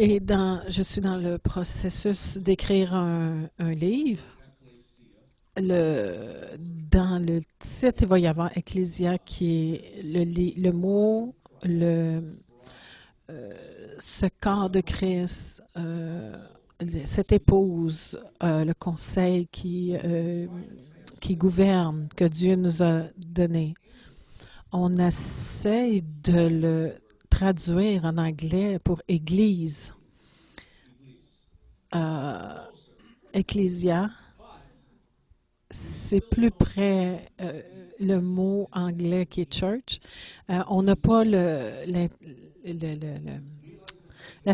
Et je suis dans le processus d'écrire un livre. Dans le titre, il va y avoir Ecclésia qui est le mot, le, euh, ce corps de Christ, cette épouse, le conseil qui gouverne, que Dieu nous a donné. On essaie de le traduire en anglais pour Église. Euh, Ecclésia, c'est plus près le mot anglais qui est church. On n'a pas la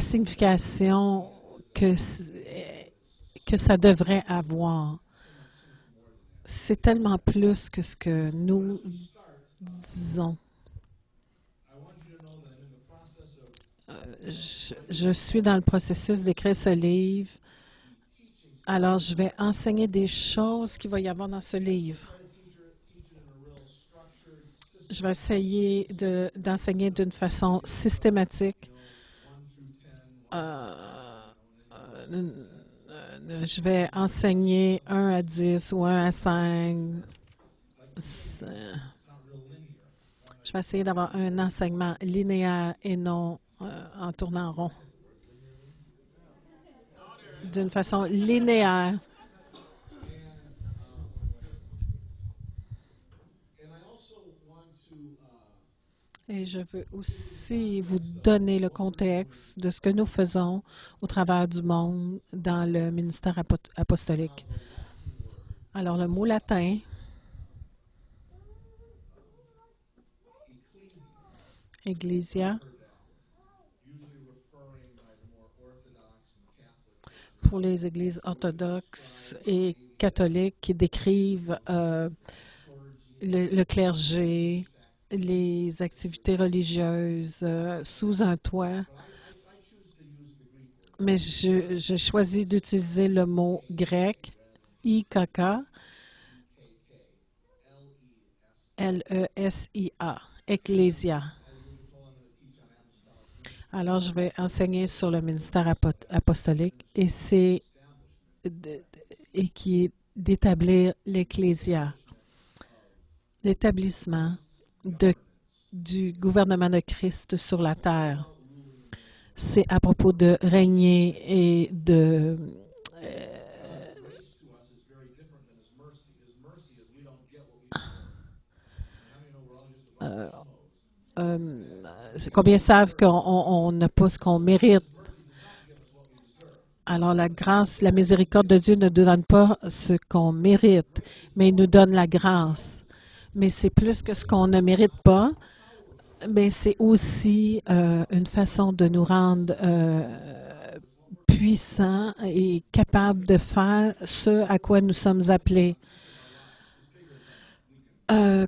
signification que ça devrait avoir. C'est tellement plus que ce que nous disons. Je suis dans le processus d'écrire ce livre. Alors, je vais enseigner des choses qu'il va y avoir dans ce livre. Je vais essayer d'enseigner d'une façon systématique. Je vais enseigner 1 à 10 ou 1 à 5. Je vais essayer d'avoir un enseignement linéaire et non en tournant rond. D'une façon linéaire. Et je veux aussi vous donner le contexte de ce que nous faisons au travers du monde dans le ministère apostolique. Alors, le mot latin, Ecclesia, pour les églises orthodoxes et catholiques qui décrivent le clergé, les activités religieuses sous un toit. Mais je choisis d'utiliser le mot grec, IKK, L-E-S-I-A, Ecclésia. Alors, je vais enseigner sur le ministère apostolique et qui est d'établir l'Ecclésia, l'établissement du gouvernement de Christ sur la terre. C'est à propos de régner et de combien savent qu'on n'a pas ce qu'on mérite. Alors la grâce, la miséricorde de Dieu ne nous donne pas ce qu'on mérite, mais il nous donne la grâce. Mais c'est plus que ce qu'on ne mérite pas, mais c'est aussi une façon de nous rendre puissants et capables de faire ce à quoi nous sommes appelés.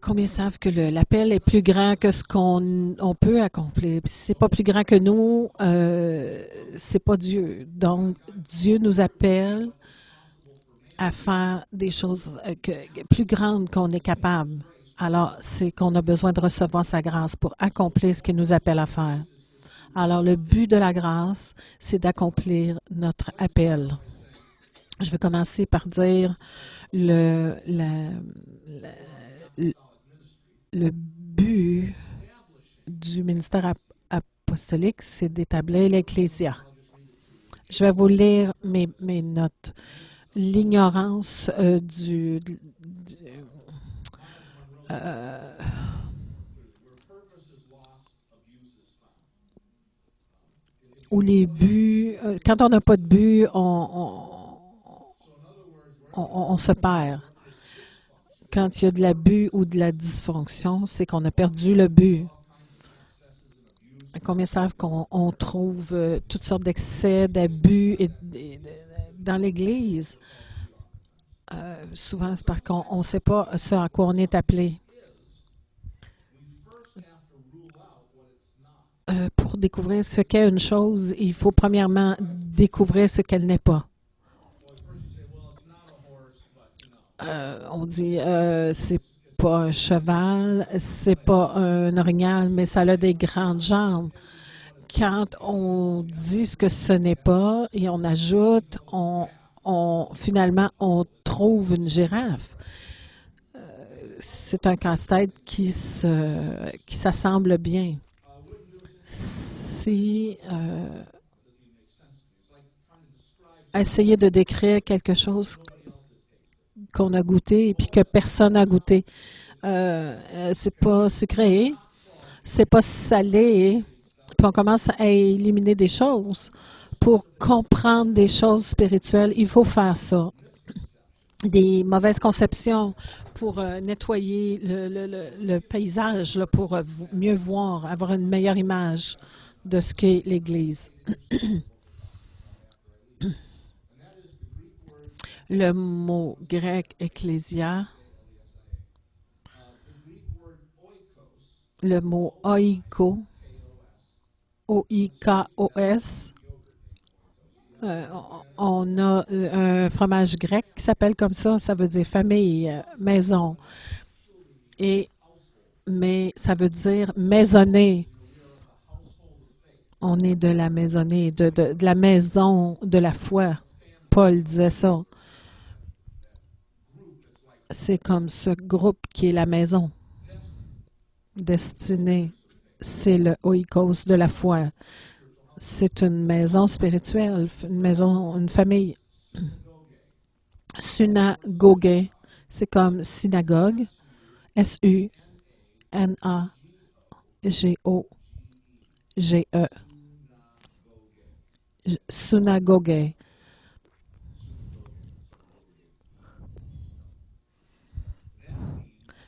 Combien savent que l'appel est plus grand que ce qu'on peut accomplir? Si c'est pas plus grand que nous, c'est pas Dieu. Donc, Dieu nous appelle à faire des choses plus grandes qu'on est capable. Alors, c'est qu'on a besoin de recevoir sa grâce pour accomplir ce qu'il nous appelle à faire. Alors, le but de la grâce, c'est d'accomplir notre appel. Je vais commencer par dire le but du ministère apostolique, c'est d'établir l'Ecclésia. Je vais vous lire mes notes. L'ignorance ou les buts. Quand on n'a pas de but, on se perd. Quand il y a de l'abus ou de la dysfonction, c'est qu'on a perdu le but. Combien savent qu'on trouve toutes sortes d'excès, d'abus dans l'Église? Souvent, c'est parce qu'on ne sait pas ce à quoi on est appelé. Pour découvrir ce qu'est une chose, il faut premièrement découvrir ce qu'elle n'est pas. On dit c'est pas un cheval, c'est pas un orignal, mais ça a des grandes jambes quand on dit ce que ce n'est pas et on ajoute, finalement, on trouve une girafe. C'est un casse-tête qui s'assemble bien. Si essayer de décrire quelque chose qu'on a goûté et puis que personne n'a goûté, c'est pas sucré, c'est pas salé, puis on commence à éliminer des choses. Pour comprendre des choses spirituelles, il faut faire ça. Des mauvaises conceptions pour nettoyer le paysage, là, pour mieux voir, avoir une meilleure image de ce qu'est l'Église. Le mot grec ecclésia, le mot oikos, O-I-K-O-S, on a un fromage grec qui s'appelle comme ça veut dire famille, maison. Mais ça veut dire maisonnée. On est de la maisonnée, de la maison de la foi. Paul disait ça. C'est comme ce groupe qui est la maison. Destinée, c'est le oikos de la foi. C'est une maison spirituelle, une maison, une famille. Synagogue, c'est comme synagogue. S-U-N-A-G-O-G-E. Synagogue.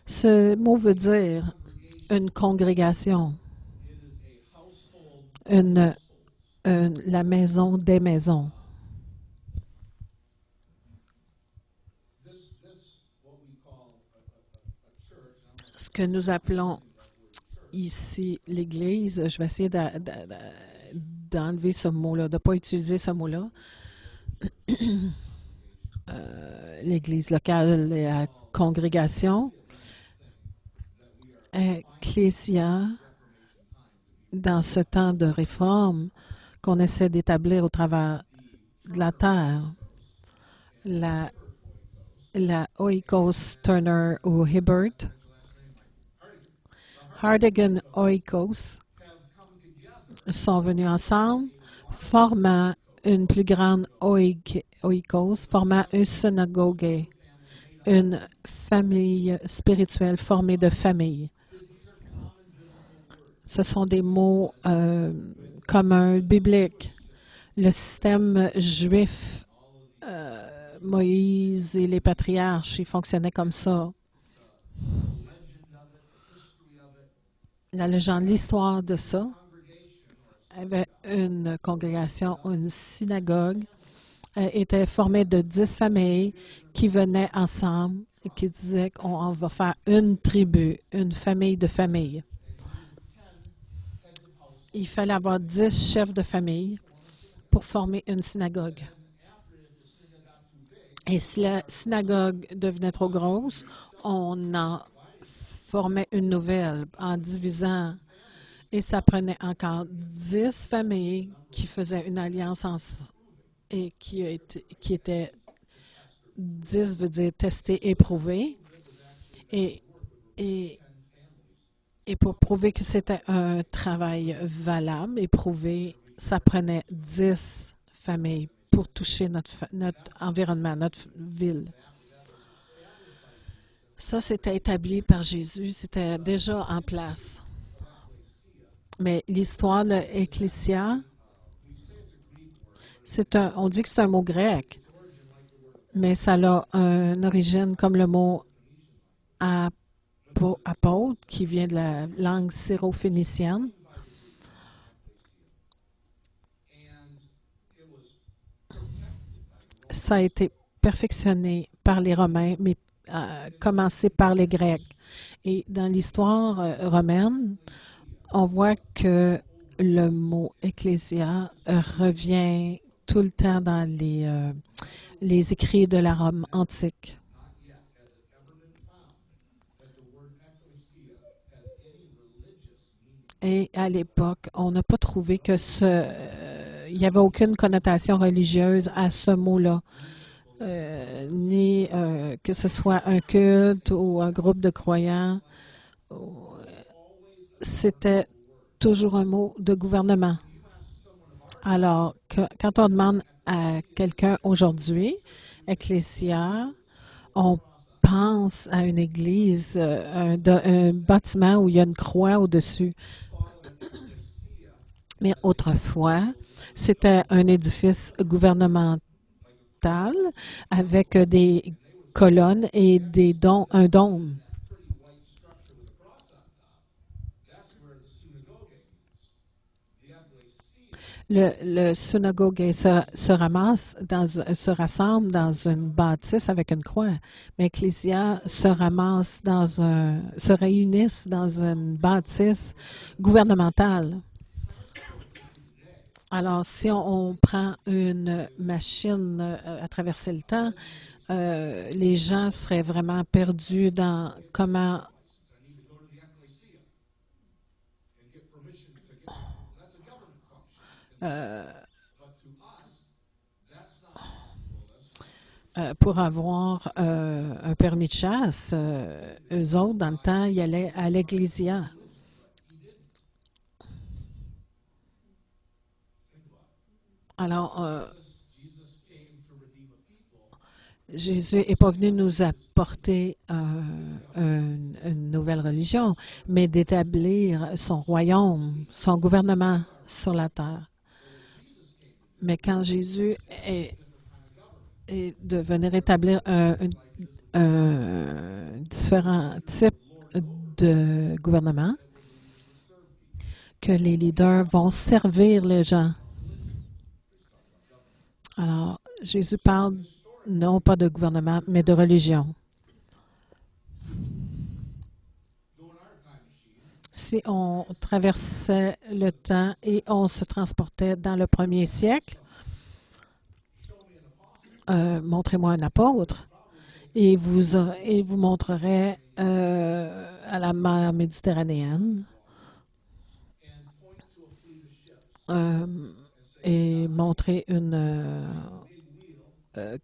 Ce mot veut dire une congrégation, la maison des maisons. Ce que nous appelons ici l'Église, je vais essayer d'enlever ce mot-là, de ne pas utiliser ce mot-là. L'Église locale et la congrégation. Ecclésia, dans ce temps de réforme qu'on essaie d'établir au travers de la terre, la Oikos Turner ou Hibbert, Hardigan Oikos sont venus ensemble, formant une plus grande Oikos, formant une synagogue, une famille spirituelle formée de familles. Ce sont des mots communs, bibliques. Le système juif, Moïse et les patriarches, ils fonctionnaient comme ça. La légende, l'histoire de ça, avait une congrégation, une synagogue, était formée de 10 familles qui venaient ensemble et qui disaient qu'on va faire une tribu, une famille de familles. Il fallait avoir 10 chefs de famille pour former une synagogue. Et si la synagogue devenait trop grosse, on en formait une nouvelle en divisant. Et ça prenait encore 10 familles qui faisaient une alliance et qui étaient 10 veut dire testé, éprouvé. Et pour prouver que c'était un travail valable, éprouvé, ça prenait 10 familles pour toucher notre environnement, notre ville. Ça, c'était établi par Jésus, c'était déjà en place. Mais l'histoire de l'Ecclésia, on dit que c'est un mot grec, mais ça a une origine comme le mot apôtre, qui vient de la langue syro-phénicienne. Ça a été perfectionné par les Romains, mais commencé par les Grecs. Et dans l'histoire romaine, on voit que le mot ecclésia revient tout le temps dans les écrits de la Rome antique. Et à l'époque, on n'a pas trouvé que il n'y avait aucune connotation religieuse à ce mot-là, ni que ce soit un culte ou un groupe de croyants. C'était toujours un mot de gouvernement. Alors, quand on demande à quelqu'un aujourd'hui, Ecclésia, on pense à une église, un bâtiment où il y a une croix au-dessus. Mais autrefois, c'était un édifice gouvernemental avec des colonnes et un dôme. Le synagogue se rassemble dans une bâtisse avec une croix, mais Ecclésia se réunissent dans une bâtisse gouvernementale. Alors, si on prend une machine à traverser le temps, les gens seraient vraiment perdus dans comment pour avoir un permis de chasse. Eux autres, dans le temps, ils allaient à l'Ecclésia. Alors, Jésus n'est pas venu nous apporter une nouvelle religion, mais d'établir son royaume, son gouvernement sur la terre. Mais quand Jésus est de venir établir un différent type de gouvernement, que les leaders vont servir les gens. Alors, Jésus parle non pas de gouvernement, mais de religion. Si on traversait le temps et on se transportait dans le premier siècle, montrez-moi un apôtre et vous montrerait à la mer Méditerranéenne et montrer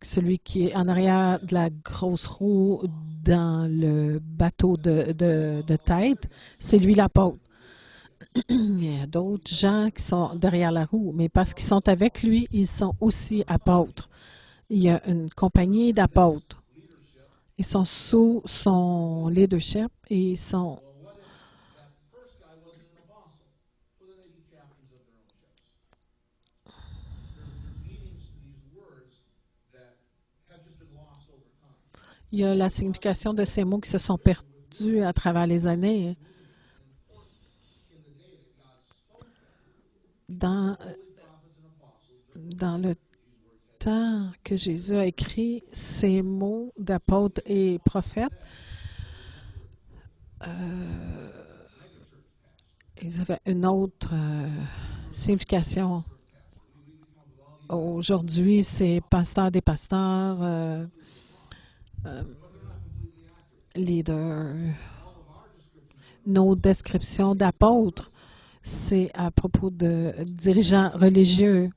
celui qui est en arrière de la grosse roue dans le bateau de tête, c'est lui l'apôtre. Il y a d'autres gens qui sont derrière la roue, mais parce qu'ils sont avec lui, ils sont aussi apôtres. Il y a une compagnie d'apôtres. Ils sont sous son leadership et ils sont. Il y a la signification de ces mots qui se sont perdus à travers les années. Dans le temps que Jésus a écrit ces mots d'apôtres et prophètes, ils avaient une autre signification. Aujourd'hui, c'est pasteur des pasteurs, leader. Nos descriptions d'apôtres, c'est à propos de dirigeants religieux.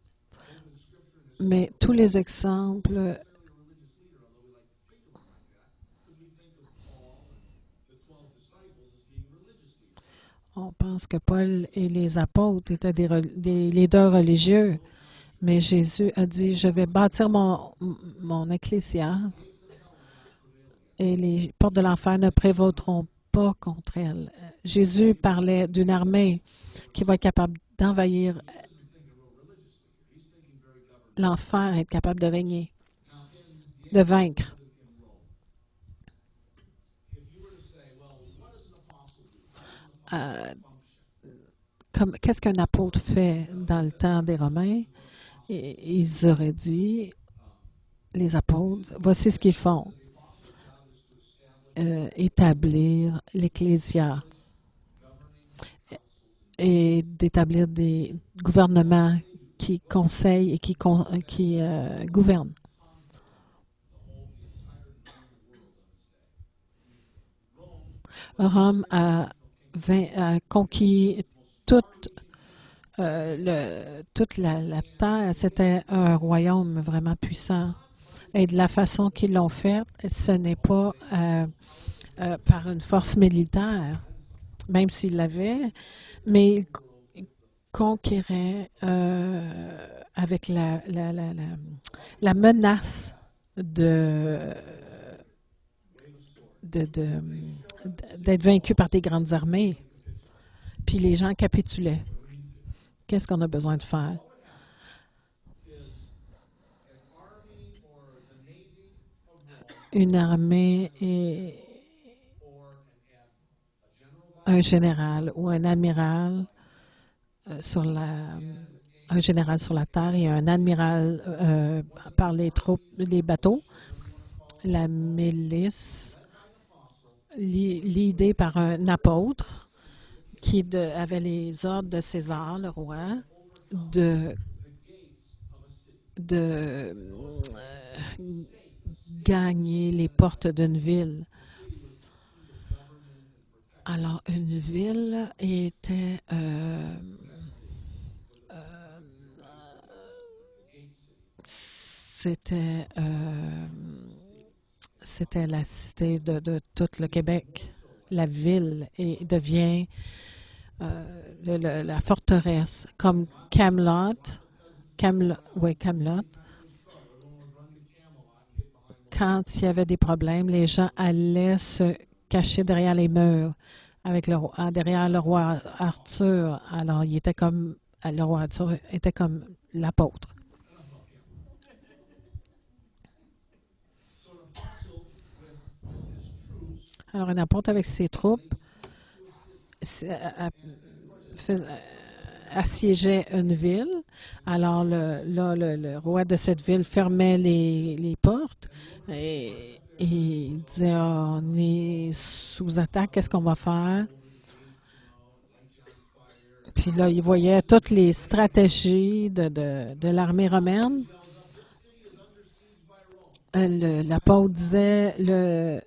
Mais tous les exemples, on pense que Paul et les apôtres étaient des leaders religieux. Mais Jésus a dit, je vais bâtir mon ecclésia et les portes de l'enfer ne prévaudront pas contre elle. Jésus parlait d'une armée qui va être capable d'envahir l'enfer, être capable de régner, de vaincre. Qu'est-ce qu'un apôtre fait dans le temps des Romains? Et ils auraient dit, les apôtres, voici ce qu'ils font. Établir l'Ecclésia et d'établir des gouvernements qui conseillent et qui gouvernent. Rome a conquis toute, toute la terre, c'était un royaume vraiment puissant. Et de la façon qu'ils l'ont fait, ce n'est pas par une force militaire, même s'ils l'avaient, mais ils conquéraient avec la menace de, d'être vaincus par des grandes armées. Puis les gens capitulaient. Qu'est-ce qu'on a besoin de faire? Une armée et un général ou un amiral sur un général sur la terre et un amiral par les troupes, les bateaux, la milice, l'idée par un apôtre qui avait les ordres de César, le roi, de gagner les portes d'une ville. Alors, une ville était c'était la cité de tout le Québec. La ville devient la forteresse, comme Camelot. Oui, Camelot. Quand il y avait des problèmes, les gens allaient se cacher derrière les murs avec derrière le roi Arthur. Alors, le roi Arthur était comme l'apôtre. Alors, un apôtre avec ses troupes assiégeait une ville. Alors, le roi de cette ville fermait les portes et il disait, on est sous attaque, qu'est-ce qu'on va faire? Puis là, il voyait toutes les stratégies de l'armée romaine. L'apôtre disait,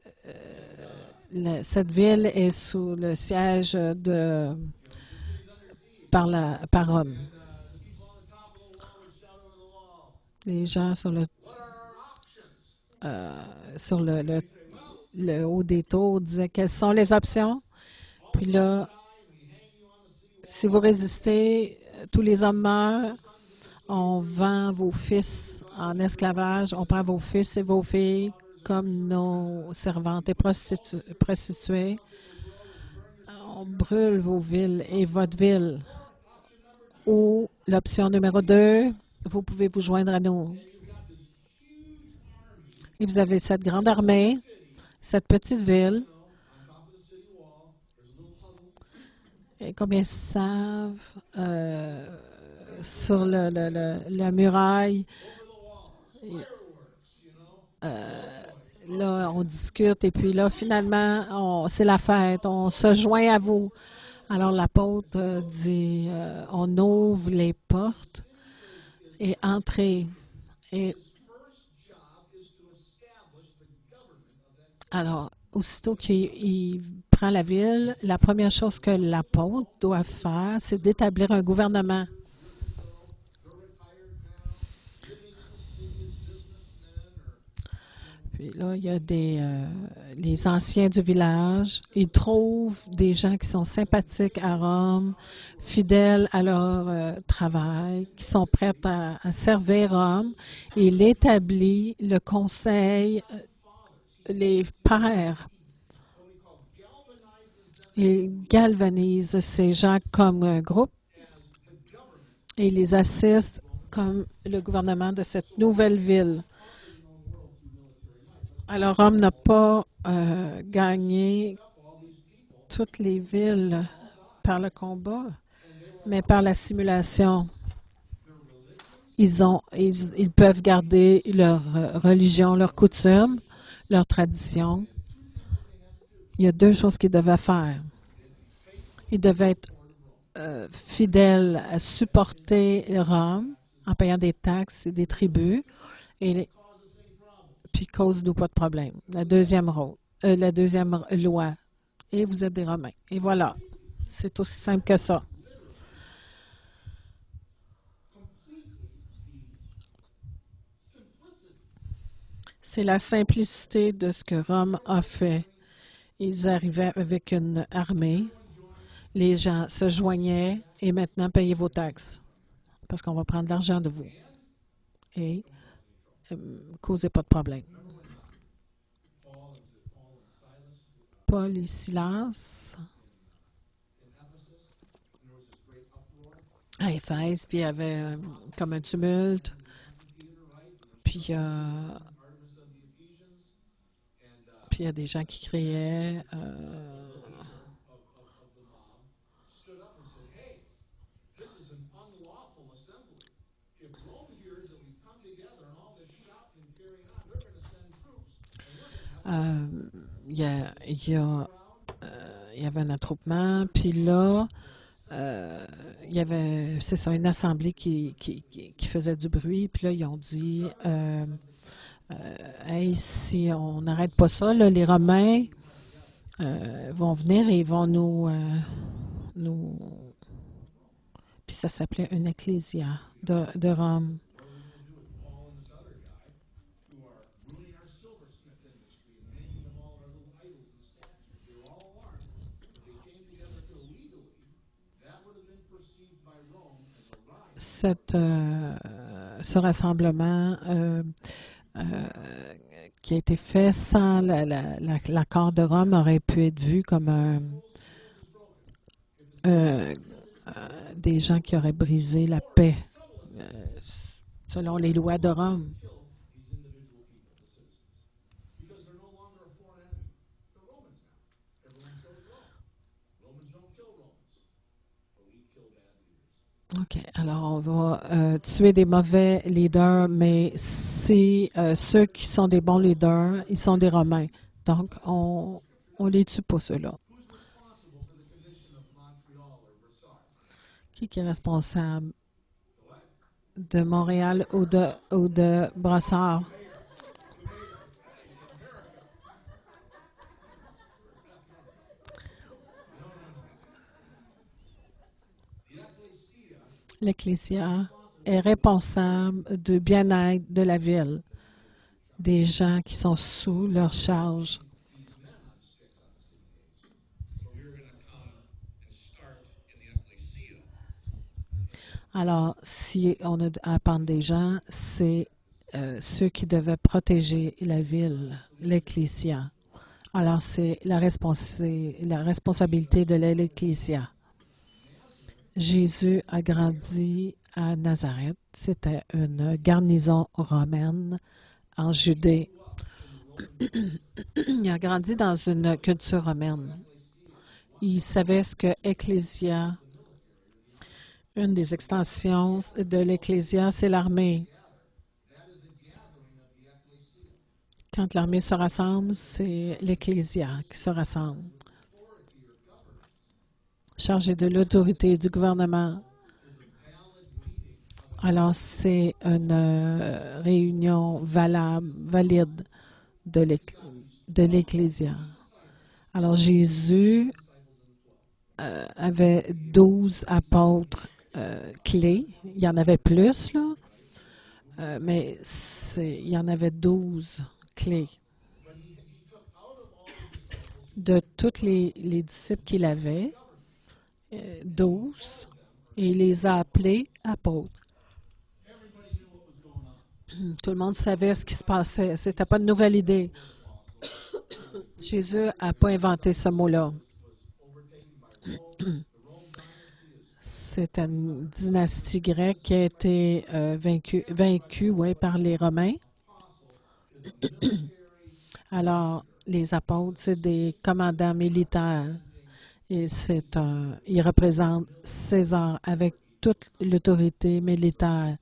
cette ville est sous le siège par Rome. Les gens sur le haut des tours disaient quelles sont les options. Puis là, si vous résistez, tous les hommes meurent. On vend vos fils en esclavage. On prend vos fils et vos filles comme nos servantes et prostituées. On brûle vos villes et votre ville. Ou l'option numéro 2, vous pouvez vous joindre à nous. Et vous avez cette grande armée, cette petite ville. Et combien savent sur la muraille, là, on discute et puis là, finalement, c'est la fête, on se joint à vous. Alors l'apôtre dit, on ouvre les portes et entrez. Et alors, aussitôt qu'il prend la ville, la première chose que l'apôtre doit faire, c'est d'établir un gouvernement. Puis là, il y a les anciens du village. Ils trouvent des gens qui sont sympathiques à Rome, fidèles à leur travail, qui sont prêts à servir Rome. Et il établit le conseil, les pairs. Il galvanise ces gens comme un groupe et il les assiste comme le gouvernement de cette nouvelle ville. Alors, Rome n'a pas gagné toutes les villes par le combat, mais par la simulation. Ils peuvent garder leur religion, leurs coutumes, leurs traditions. Il y a deux choses qu'ils devaient faire. Ils devaient être fidèles à supporter Rome en payant des taxes et des tributs, puis cause-nous pas de problème. La deuxième loi. Et vous êtes des Romains. Et voilà. C'est aussi simple que ça. C'est la simplicité de ce que Rome a fait. Ils arrivaient avec une armée. Les gens se joignaient et maintenant payez vos taxes parce qu'on va prendre l'argent de vous et causez pas de problème. Paul et Silas à Éphèse, puis il y avait comme un tumulte, puis il y a des gens qui criaient. Il y a, il y a, il y avait un attroupement, puis là, il y avait, c'est ça, une assemblée qui faisait du bruit, puis là, ils ont dit, hey, si on n'arrête pas ça, là, les Romains vont venir et ils vont nous... Puis ça s'appelait une ecclésia de Rome. Ce rassemblement qui a été fait sans l'accord de Rome aurait pu être vu comme des gens qui auraient brisé la paix selon les lois de Rome. OK. Alors, on va tuer des mauvais leaders, mais c'est ceux qui sont des bons leaders, ils sont des Romains. Donc, on les tue pas, ceux-là. Qui est responsable de Montréal ou de Brossard? L'Ecclésia est responsable du bien-être de la ville, des gens qui sont sous leur charge. Alors, si on a à apprendre des gens, c'est ceux qui devaient protéger la ville, l'Ecclésia. Alors, c'est la responsabilité de l'Ecclésia. Jésus a grandi à Nazareth. C'était une garnison romaine en Judée. Il a grandi dans une culture romaine. Il savait ce que Ecclésia, une des extensions de l'Ecclésia, c'est l'armée. Quand l'armée se rassemble, c'est l'Ecclésia qui se rassemble. Chargé de l'autorité du gouvernement. Alors, c'est une réunion valide de l'Ecclésia. Alors, Jésus avait 12 apôtres clés. Il y en avait plus, là, mais il y en avait 12 clés. De tous les disciples qu'il avait, 12, et il les a appelés apôtres. Tout le monde savait ce qui se passait. Ce n'était pas une nouvelle idée. Jésus n'a pas inventé ce mot-là. C'est une dynastie grecque qui a été vaincue par les Romains. Alors, les apôtres, c'est des commandants militaires. Et ils représentent César avec toute l'autorité militaire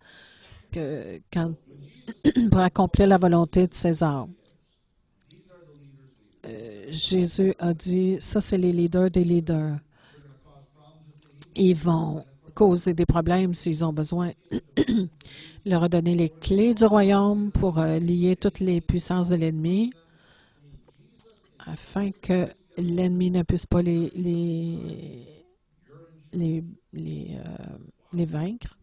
pour accomplir la volonté de César. Jésus a dit, ça c'est les leaders des leaders. Ils vont causer des problèmes s'ils ont besoin. Il leur a donné les clés du royaume pour lier toutes les puissances de l'ennemi afin que l'ennemi ne puisse pas les vaincre.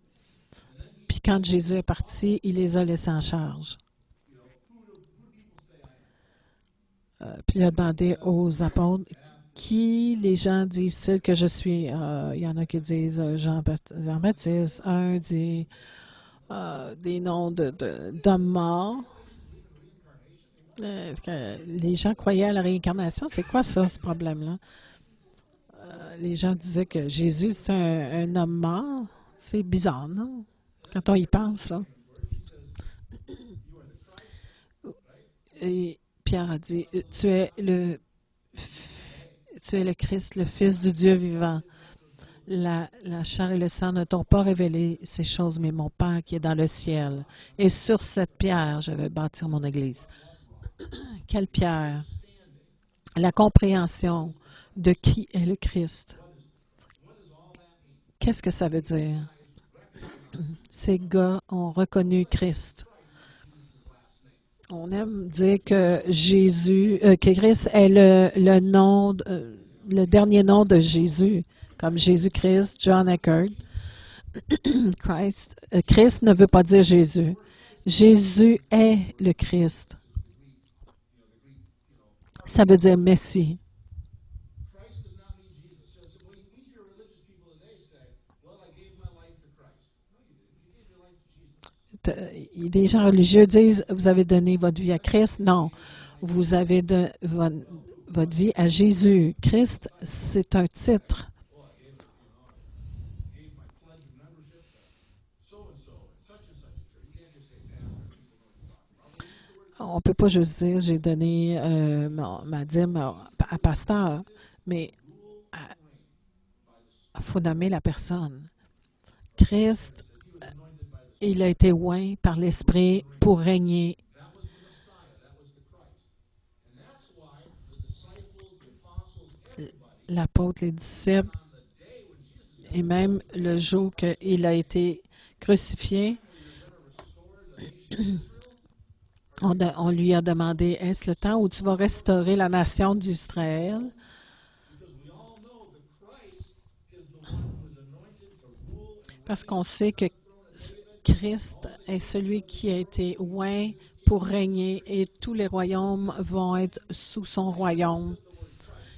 Puis quand Jésus est parti, il les a laissés en charge. Puis il a demandé aux apôtres, qui les gens disent-ils que je suis? Il y en a qui disent Jean-Baptiste, un dit des noms d'hommes morts. Que les gens croyaient à la réincarnation. C'est quoi ça, ce problème-là? Les gens disaient que Jésus, c'est un homme mort. C'est bizarre, non? Quand on y pense, là. Et Pierre a dit, tu es le Christ, le Fils du Dieu vivant. La chair et le sang ne t'ont pas révélé ces choses, mais mon Père qui est dans le ciel. Et sur cette pierre, je vais bâtir mon Église. Quelle pierre? La compréhension de qui est le Christ. Qu'est-ce que ça veut dire? Ces gars ont reconnu Christ. On aime dire que que Christ est le nom, le dernier nom de Jésus, comme Jésus-Christ, John Eckert. Christ ne veut pas dire Jésus. Jésus est le Christ. Ça veut dire Messie. Les gens religieux disent, vous avez donné votre vie à Christ. Non, vous avez donné votre vie à Jésus. Christ, c'est un titre. On ne peut pas juste dire, j'ai donné ma dîme à pasteur, mais il faut nommer la personne. Christ, il a été oint par l'Esprit pour régner. L'apôtre, les disciples, et même le jour qu'il a été crucifié, on lui a demandé, est-ce le temps où tu vas restaurer la nation d'Israël? Parce qu'on sait que Christ est celui qui a été oint pour régner et tous les royaumes vont être sous son royaume.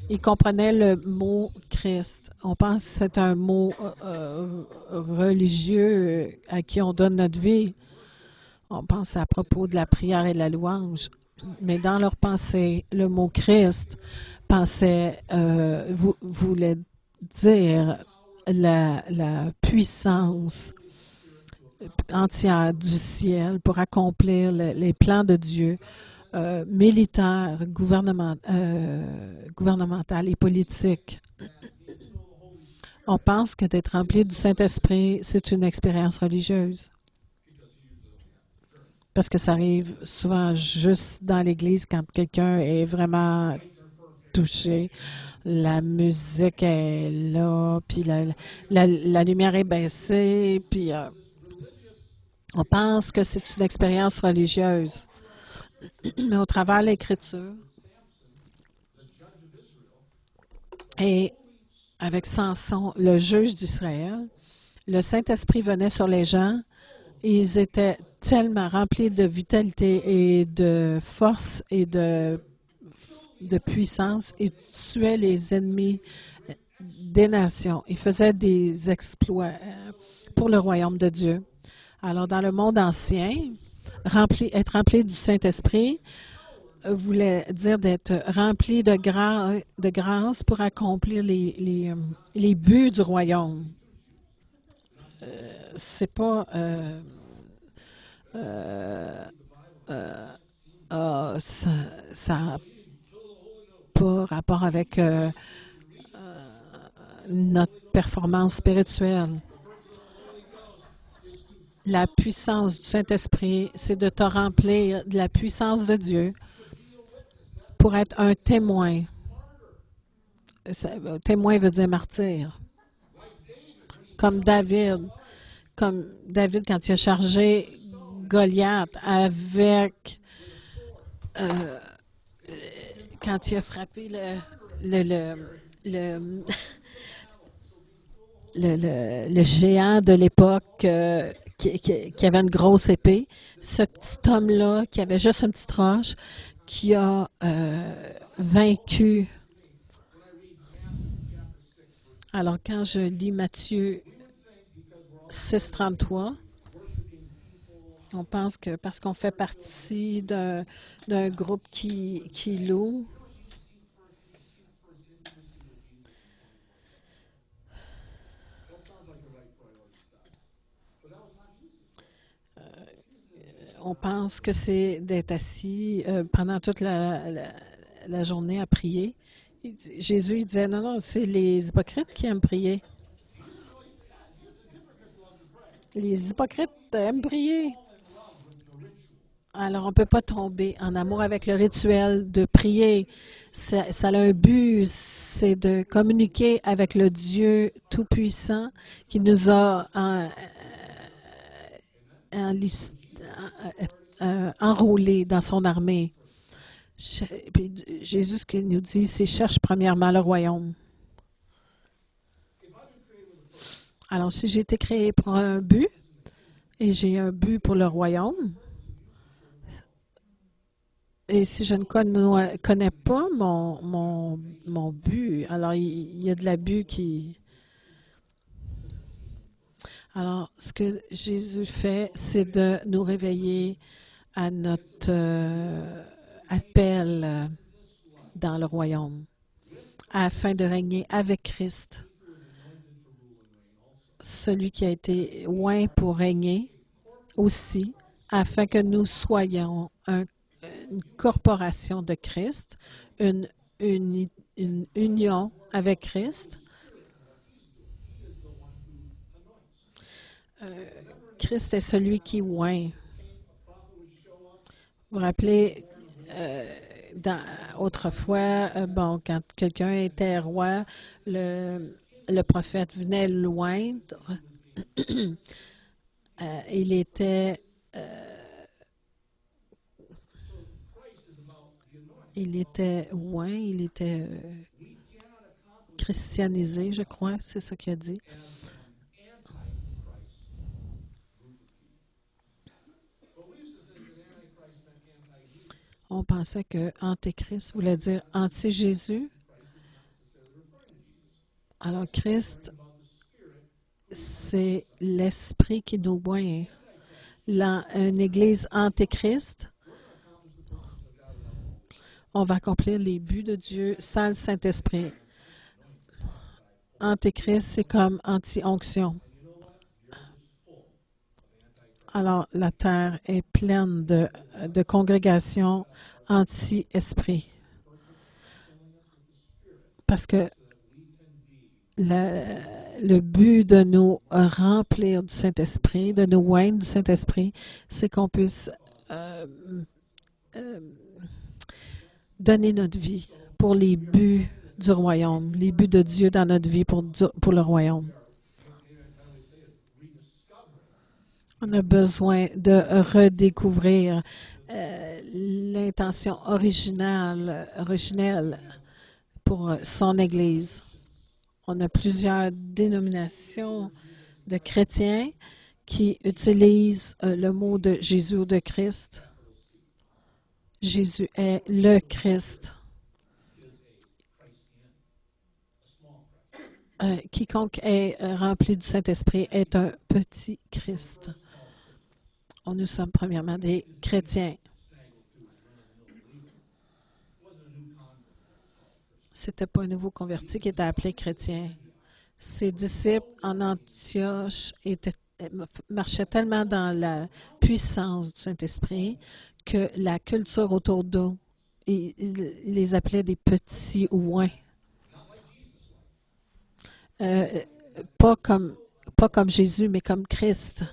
Il comprenait le mot Christ. On pense que c'est un mot religieux à qui on donne notre vie. On pense à propos de la prière et de la louange. Mais dans leur pensée, le mot Christ voulait dire la puissance entière du ciel pour accomplir les plans de Dieu. Militaire, gouvernemental et politique. On pense que d'être rempli du Saint-Esprit, c'est une expérience religieuse. Parce que ça arrive souvent juste dans l'Église quand quelqu'un est vraiment touché. La musique est là, puis la lumière est baissée, puis on pense que c'est une expérience religieuse. Mais au travers de l'Écriture, et avec Samson, le juge d'Israël, le Saint-Esprit venait sur les gens et ils étaient tellement remplis de vitalité et de force et de puissance. Ils tuaient les ennemis des nations. Ils faisaient des exploits pour le royaume de Dieu. Alors, dans le monde ancien, être rempli du Saint-Esprit voulait dire d'être rempli de grâce pour accomplir les buts du royaume. C'est pas ça n'a pas rapport avec notre performance spirituelle. La puissance du Saint-Esprit, c'est de te remplir de la puissance de Dieu pour être un témoin. Témoin veut dire martyr. Comme David, quand il a chargé Goliath avec quand il a frappé le géant de l'époque qui avait une grosse épée, ce petit homme-là qui avait juste une petite roche, qui a vaincu. Alors, quand je lis Matthieu 6,33, on pense que parce qu'on fait partie d'un groupe qui loue, on pense que c'est d'être assis pendant toute la journée à prier. Jésus il disait, non, non, c'est les hypocrites qui aiment prier. Les hypocrites aiment prier. Alors, on ne peut pas tomber en amour avec le rituel de prier. Ça a un but, c'est de communiquer avec le Dieu Tout-Puissant qui nous a enrôlés dans son armée. Puis Jésus, ce qu'il nous dit, c'est cherche premièrement le royaume. Alors, si j'ai été créé pour un but et j'ai un but pour le royaume, et si je ne connais pas mon but, alors il y a de l'abus qui... Alors, ce que Jésus fait, c'est de nous réveiller à notre appel dans le royaume, afin de régner avec Christ, celui qui a été oint pour régner aussi, afin que nous soyons une corporation de Christ, une union avec Christ. Christ est celui qui oint. Vous vous rappelez, autrefois, bon, quand quelqu'un était roi, le prophète venait l'oindre. Il était oint, il était christianisé, je crois, c'est ça qu'il a dit. On pensait que Antéchrist voulait dire anti-Jésus. Alors, Christ, c'est l'esprit qui nous oint. Une église Antéchrist, on va accomplir les buts de Dieu sans le Saint-Esprit. Antéchrist, c'est comme anti-onction. Alors, la terre est pleine de congrégations anti-esprit. Parce que le but de nous remplir du Saint-Esprit, de nous oindre du Saint-Esprit, c'est qu'on puisse donner notre vie pour les buts du royaume, les buts de Dieu dans notre vie pour le royaume. On a besoin de redécouvrir l'intention originelle pour son Église. On a plusieurs dénominations de chrétiens qui utilisent le mot de Jésus ou de Christ. Jésus est le Christ. Quiconque est rempli du Saint-Esprit est un petit Christ. Nous sommes premièrement des chrétiens. Ce n'était pas un nouveau converti qui était appelé chrétien. Ses disciples en Antioche marchaient tellement dans la puissance du Saint-Esprit que la culture autour d'eux, ils les appelaient des petits ouins. Pas comme Jésus, mais comme Christ.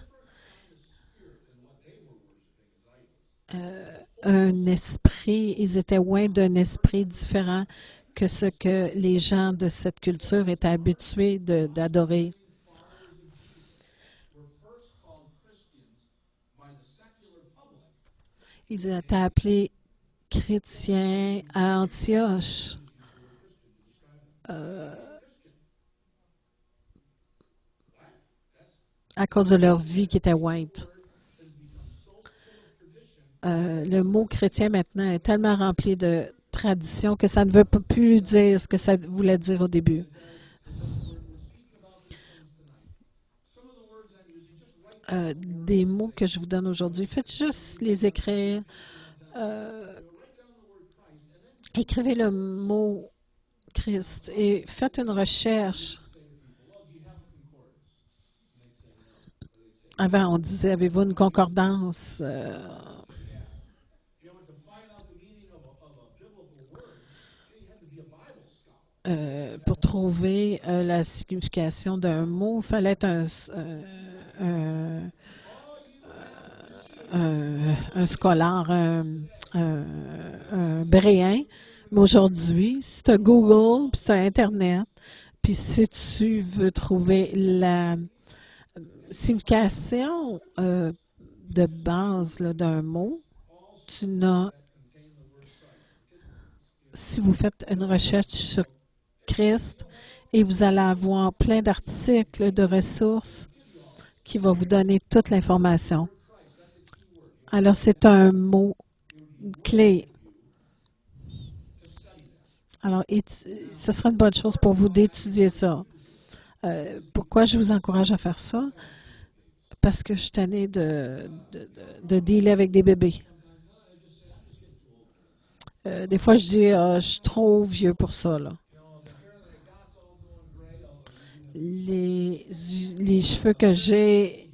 Un esprit, ils étaient loin d'un esprit différent que ce que les gens de cette culture étaient habitués d'adorer. Ils étaient appelés chrétiens à Antioche. À cause de leur vie qui était white. le mot chrétien maintenant est tellement rempli de tradition que ça ne veut pas plus dire ce que ça voulait dire au début. Des mots que je vous donne aujourd'hui, faites juste les écrire. Euh, Écrivez le mot Christ et faites une recherche. Avant, on disait, avez-vous une concordance pour trouver la signification d'un mot? Il fallait être un, un scolaire, un bréen. Mais aujourd'hui, si tu as Google, puis tu as Internet, puis si tu veux trouver la signification de base d'un mot, tu n'as, si vous faites une recherche sur Christ, et vous allez avoir plein d'articles, de ressources qui vont vous donner toute l'information. Alors, c'est un mot clé. Alors, ce sera une bonne chose pour vous d'étudier ça. Pourquoi je vous encourage à faire ça? Parce que je suis tannée de dealer avec des bébés. Des fois, je dis, je suis trop vieux pour ça, là. Les, les cheveux que j'ai,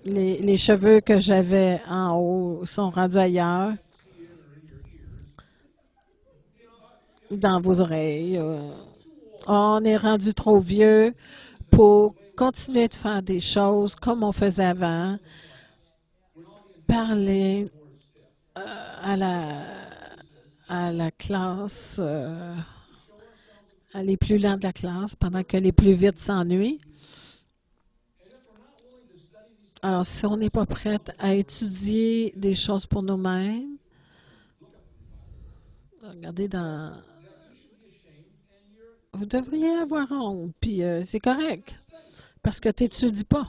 les cheveux que j'avais en haut sont rendus ailleurs, dans vos oreilles. On est rendu trop vieux pour continuer de faire des choses comme on faisait avant, parler à la classe, à les plus lents de la classe, pendant que les plus vite s'ennuient. Alors, si on n'est pas prête à étudier des choses pour nous-mêmes, regardez dans... Vous devriez avoir honte, puis c'est correct, parce que tu n'étudies pas.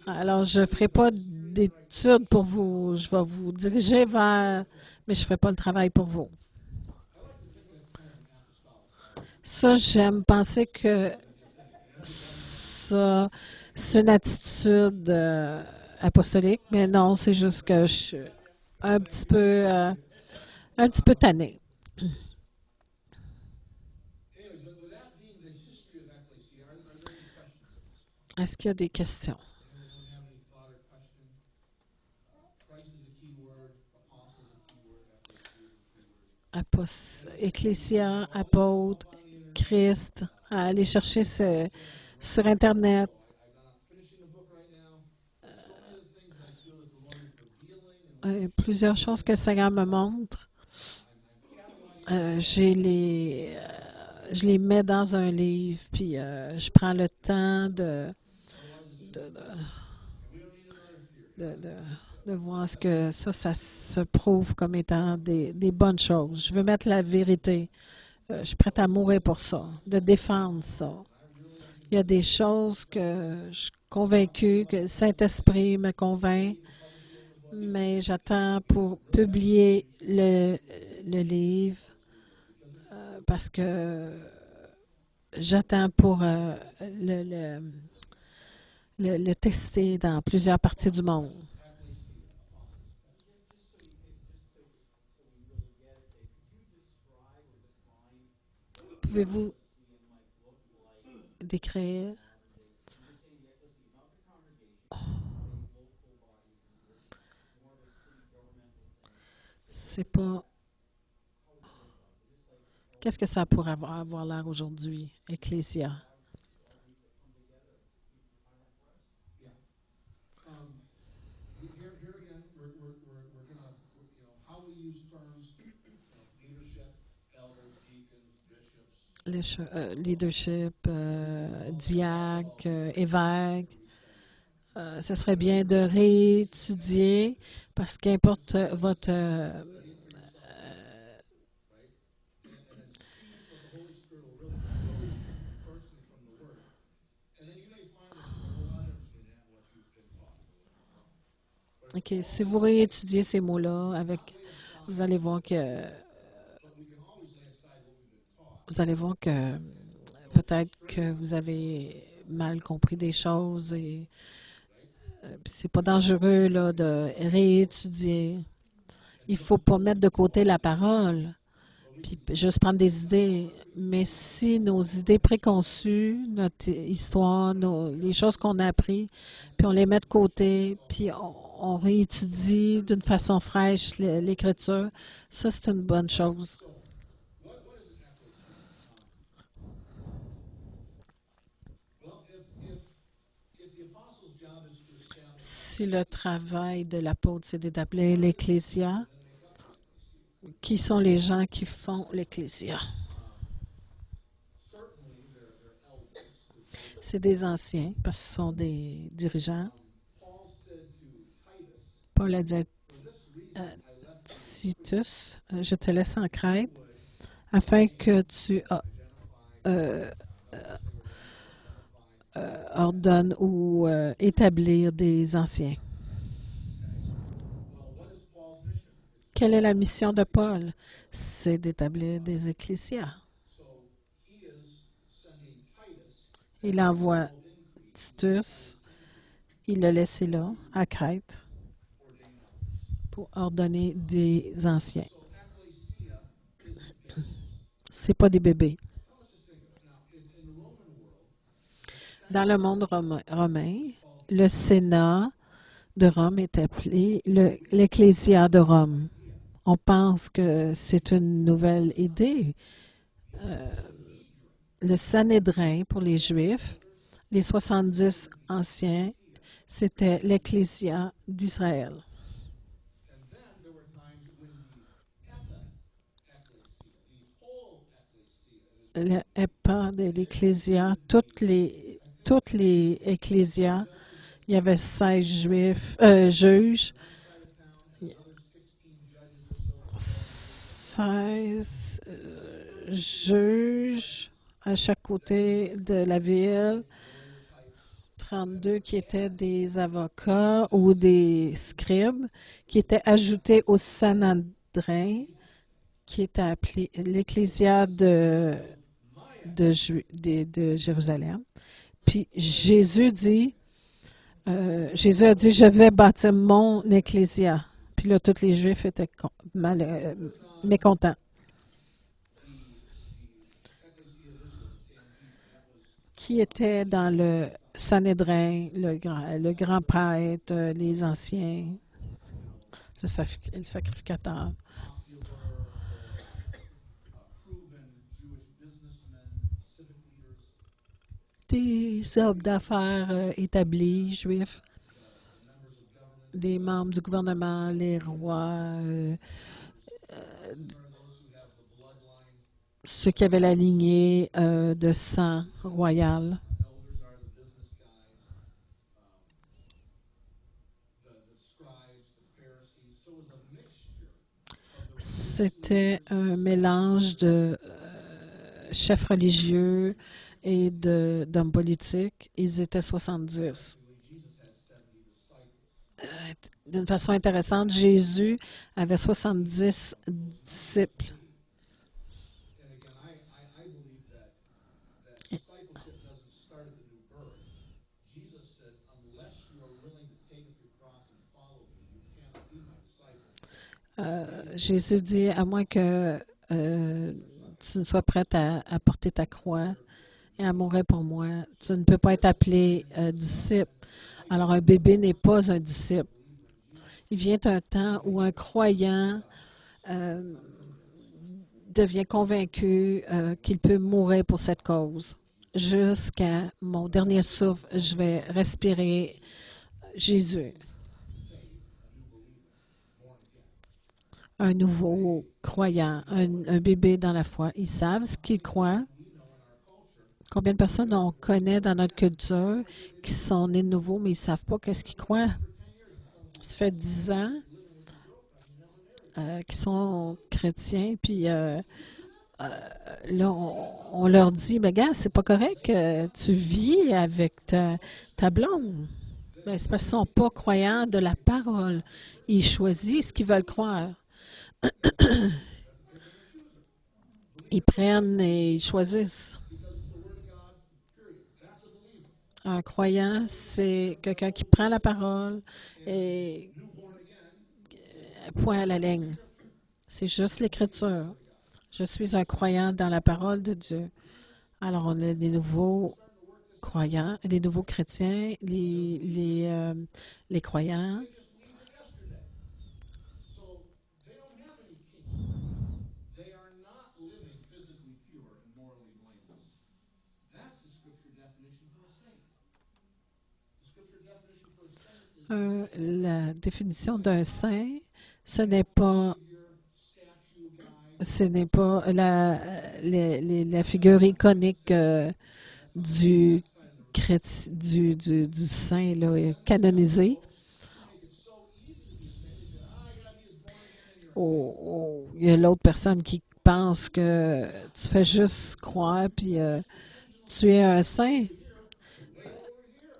Alors, je ne ferai pas d'études pour vous. Je vais vous diriger vers... Mais je ne ferai pas le travail pour vous. Ça, j'aime penser que ça, c'est une attitude apostolique, mais non, c'est juste que je suis un petit peu tannée. Est-ce qu'il y a des questions? Ecclésia, apôtre, Christ, à aller chercher sur Internet. Plusieurs choses que le Seigneur me montre. Je les mets dans un livre, puis je prends le temps de, de, de- de voir ce que ça se prouve comme étant des bonnes choses. Je veux mettre la vérité. Je suis prête à mourir pour ça, de défendre ça. Il y a des choses que je suis convaincue que le Saint-Esprit me convainc, mais j'attends pour publier le livre parce que j'attends pour le tester dans plusieurs parties du monde. Pouvez-vous décrire? C'est pas. Qu'est-ce que ça pourrait avoir l'air aujourd'hui, Ecclésia? Leadership, diacre, évêque. Ce serait bien de réétudier parce qu'importe votre OK. Si vous réétudiez ces mots-là, vous allez voir que peut-être que vous avez mal compris des choses et puis c'est pas dangereux là, de réétudier. Il faut pas mettre de côté la parole, puis juste prendre des idées. Mais si nos idées préconçues, notre histoire, les choses qu'on a apprises, puis on les met de côté, puis on réétudie d'une façon fraîche l'écriture, ça c'est une bonne chose. Si le travail de l'apôtre, c'est d'établir l'Ecclésia, qui sont les gens qui font l'Ecclésia? C'est des anciens, parce que ce sont des dirigeants. Paul a dit à Titus, je te laisse en Crète, afin que tu euh, ordonnes ou établir des anciens. Quelle est la mission de Paul? C'est d'établir des ecclésias. Il envoie Titus, il l'a laissé là, à Crète, pour ordonner des anciens. C'est pas des bébés. Dans le monde romain, le Sénat de Rome est appelé l'Ecclésia de Rome. On pense que c'est une nouvelle idée. Le Sanhédrin pour les Juifs, les 70 anciens, c'était l'Ecclésia d'Israël. Le EPA de l'Ecclésia, toutes les ecclésias, il y avait 16 juges, 16 juges à chaque côté de la ville, 32 qui étaient des avocats ou des scribes, qui étaient ajoutés au Sanhédrin, qui était appelé l'Ecclésia de Jérusalem. Puis Jésus a dit, je vais bâtir mon ecclésia. Puis là, tous les Juifs étaient mécontents. Qui était dans le Sanhédrin, le grand prêtre, les anciens, le sacrificateur. Des hommes d'affaires établis, juifs, des membres du gouvernement, les rois, ceux qui avaient la lignée de sang royal. C'était un mélange de chefs religieux et d'hommes politiques. Ils étaient 70. D'une façon intéressante, Jésus avait 70 disciples. Jésus dit, à moins que tu ne sois prête à porter ta croix et à mourir pour moi, tu ne peux pas être appelé disciple. Alors, un bébé n'est pas un disciple. Il vient un temps où un croyant devient convaincu qu'il peut mourir pour cette cause. Jusqu'à mon dernier souffle, je vais respirer Jésus. Un nouveau croyant, un bébé dans la foi. Ils savent ce qu'ils croient. Combien de personnes on connaît dans notre culture qui sont nés de nouveau, mais ils ne savent pas qu'est-ce qu'ils croient? Ça fait 10 ans qu'ils sont chrétiens, puis là, on leur dit, ben gars, c'est pas correct, tu vis avec ta blonde. Ben, c'est parce qu'ils ne sont pas croyants de la parole. Ils choisissent ce qu'ils veulent croire. Ils prennent et ils choisissent. Un croyant, c'est quelqu'un qui prend la parole et point à la ligne. C'est juste l'Écriture. Je suis un croyant dans la parole de Dieu. Alors, on a des nouveaux croyants, des nouveaux chrétiens, les croyants. La définition d'un saint, ce n'est pas, ce n'est pas la figure iconique du, du saint là, canonisé. Il y a l'autre personne qui pense que tu fais juste croire puis tu es un saint.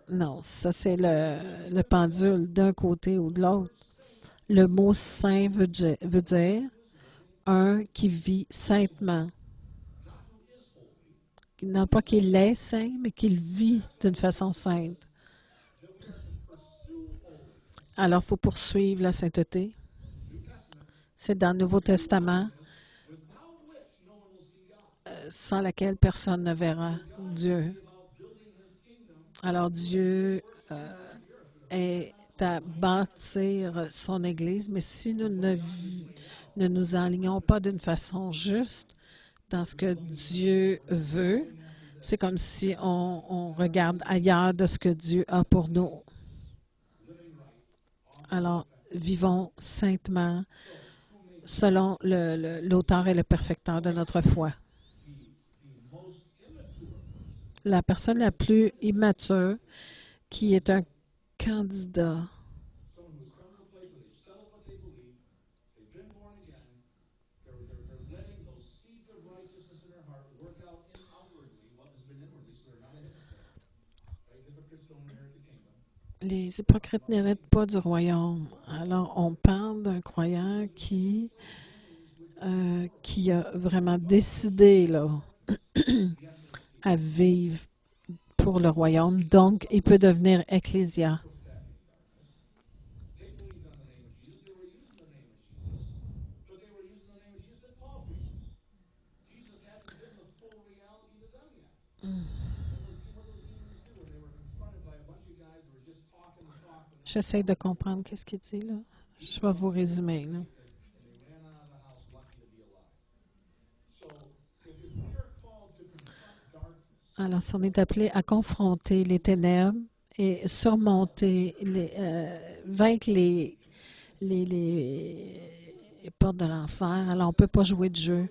Non, ça c'est le pendule d'un côté ou de l'autre. Le mot saint veut dire un qui vit saintement. Non pas qu'il est saint, mais qu'il vit d'une façon sainte. Alors, il faut poursuivre la sainteté. C'est dans le Nouveau Testament, sans laquelle personne ne verra Dieu. Alors, Dieu est à bâtir son Église, mais si nous ne nous alignons pas d'une façon juste dans ce que Dieu veut, c'est comme si on regarde ailleurs de ce que Dieu a pour nous. Alors, vivons saintement selon l'auteur et le perfecteur de notre foi. La personne la plus immature qui est un candidat les hypocrites n'héritent pas du royaume. Alors, on parle d'un croyant qui a vraiment décidé là, à vivre pour le royaume. Donc, il peut devenir ecclésia. J'essaie de comprendre qu'est-ce qu'il dit là. Je vais vous résumer. Là. Alors, si on est appelé à confronter les ténèbres et surmonter, vaincre les portes de l'enfer, alors on ne peut pas jouer de jeu.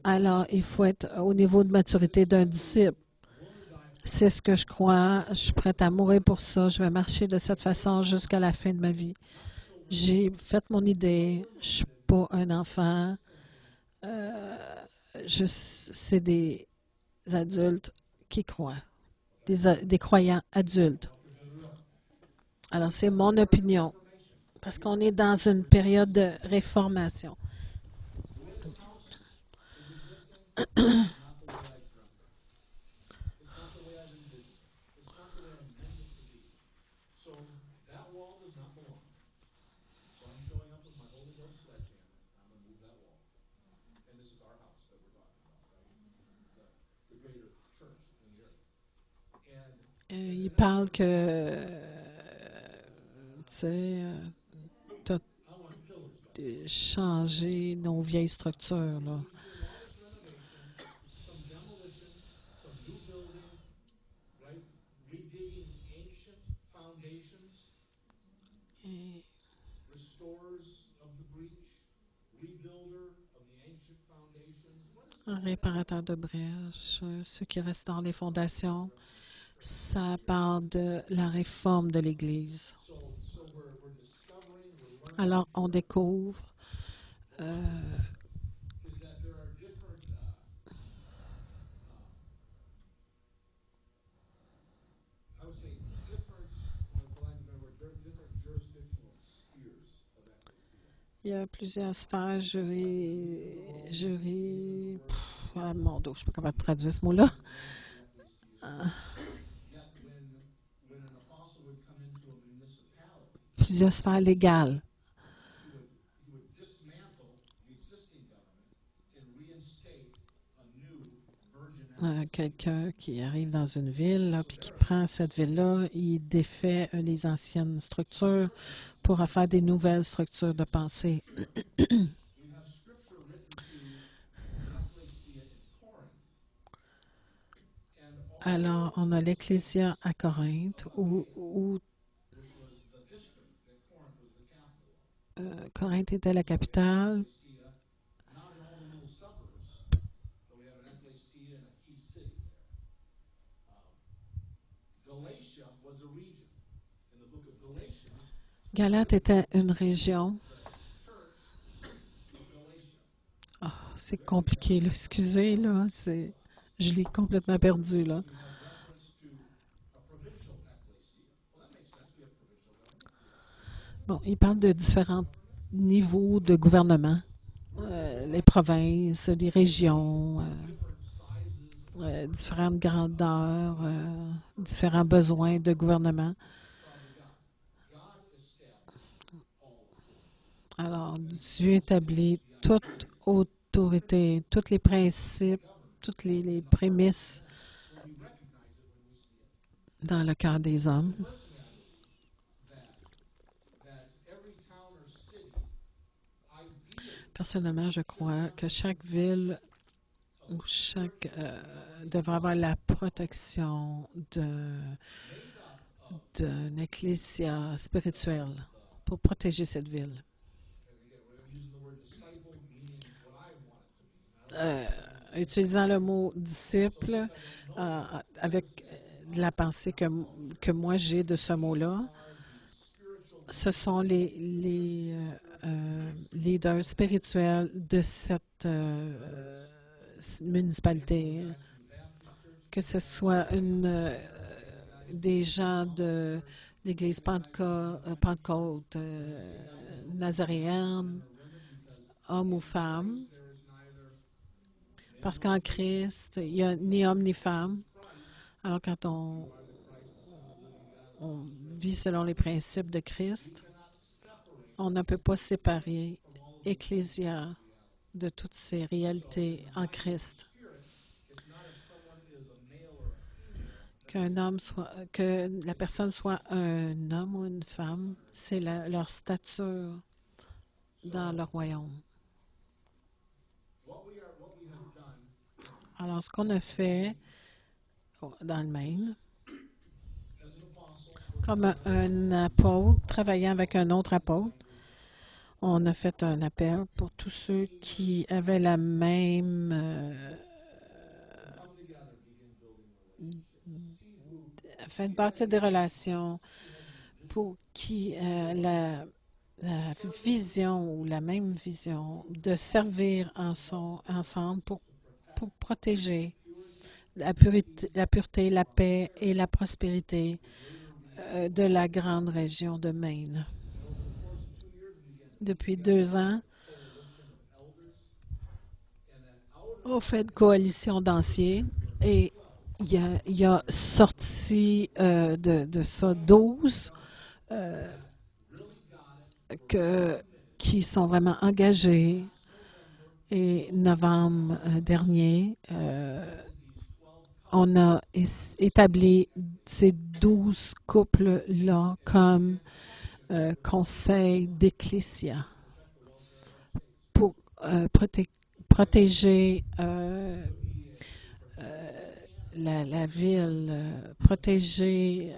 Alors, il faut être au niveau de maturité d'un disciple. C'est ce que je crois. Je suis prête à mourir pour ça. Je vais marcher de cette façon jusqu'à la fin de ma vie. J'ai fait mon idée. Je ne suis pas un enfant. C'est des adultes qui croient. Des croyants adultes. Alors, c'est mon opinion. Parce qu'on est dans une période de réformation. Il parle que, tu sais, tu as changé nos vieilles structures. Là. Et un réparateur de brèches, ceux qui restaurent les fondations, ça parle de la réforme de l'Église. Alors, on découvre Il y a plusieurs sphères ah, mon dos, je ne suis pas capable de traduire ce mot-là. Plusieurs sphères légales. Quelqu'un qui arrive dans une ville, là, puis qui prend cette ville-là, il défait les anciennes structures pour en faire des nouvelles structures de pensée. Alors, on a l'Ecclésia à Corinthe, où Corinthe était la capitale. Galate était une région. Oh, c'est compliqué, là. Excusez, là. Je l'ai complètement perdu, là. Bon, il parle de différents niveaux de gouvernement. Les provinces, les régions, différentes grandeurs, différents besoins de gouvernement. Alors, Dieu établit toute autorité, tous les principes, toutes les prémices dans le cœur des hommes. Personnellement, je crois que chaque ville ou chaque devrait avoir la protection d'une ecclésia spirituelle pour protéger cette ville. Utilisant le mot disciple avec la pensée que moi j'ai de ce mot-là, ce sont les leaders spirituels de cette municipalité, que ce soit des gens de l'Église Pentecôte, nazaréenne, hommes ou femmes, parce qu'en Christ, il n'y a ni homme ni femme. Alors quand on vit selon les principes de Christ, on ne peut pas séparer Ecclésia de toutes ces réalités en Christ. Que la personne soit un homme ou une femme, c'est leur stature dans le royaume. Alors, ce qu'on a fait dans le Maine, comme un apôtre, travaillant avec un autre apôtre, on a fait un appel pour tous ceux qui avaient la même fait bâtir des relations pour qui la vision ou la même vision de servir ensemble pour protéger la pureté, la paix et la prospérité de la grande région de Maine. Depuis 2 ans, on fait une coalition d'anciens et il y a sorti de ça 12 qui sont vraiment engagés. Et novembre dernier, on a établi ces 12 couples-là comme conseil d'Ecclésia pour protéger la ville, protéger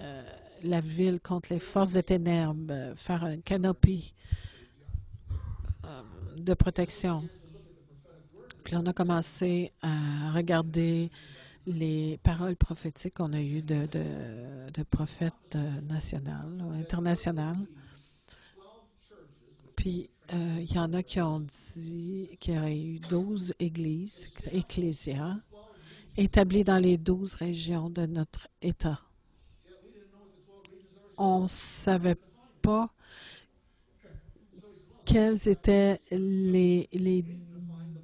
la ville contre les forces des ténèbres, faire un canopie de protection. Puis on a commencé à regarder les paroles prophétiques qu'on a eues de prophètes nationaux ou internationaux. Puis il y en a qui ont dit qu'il y aurait eu 12 églises, ecclésias, établies dans les 12 régions de notre État. On ne savait pas quels étaient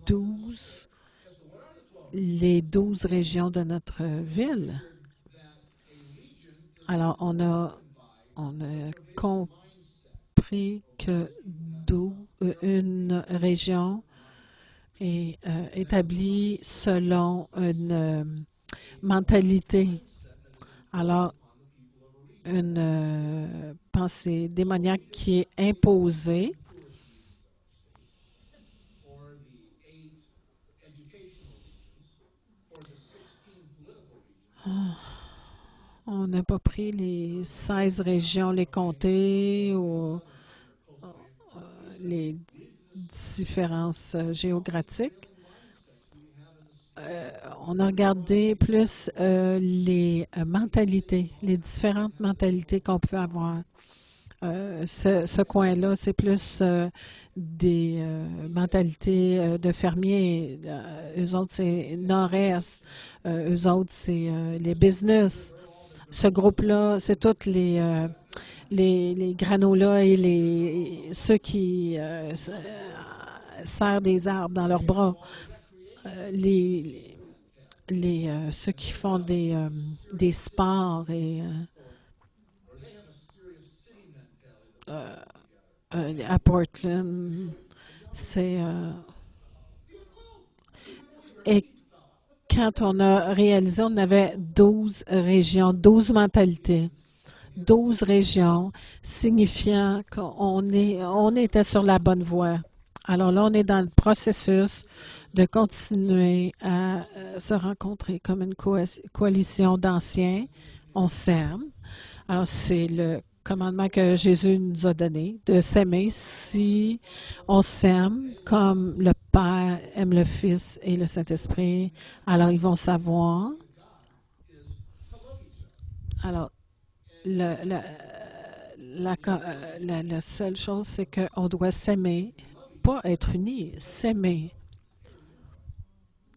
douze, les 12 régions de notre ville. Alors, on a compris que une région est établie selon une mentalité. Alors, une pensée démoniaque qui est imposée. On n'a pas pris les 16 régions, les comtés ou les différences géographiques. On a regardé plus les mentalités, les différentes mentalités qu'on peut avoir. Ce coin-là, c'est plus des mentalités de fermiers. Eux autres, c'est nord-est. Eux autres, c'est les business. Ce groupe-là, c'est tous les granolas et ceux qui serrent des arbres dans leurs bras. Ceux qui font des sports et à Portland, c'est et quand on a réalisé, on avait 12 régions, 12 mentalités, 12 régions, signifiant on était sur la bonne voie. Alors là, on est dans le processus de continuer à se rencontrer comme une coalition d'anciens. On s'aime. Alors, c'est le commandement que Jésus nous a donné, de s'aimer. Si on s'aime comme le Père aime le Fils et le Saint-Esprit, alors ils vont savoir. Alors, la seule chose, c'est qu'on doit s'aimer, pas être unis, s'aimer.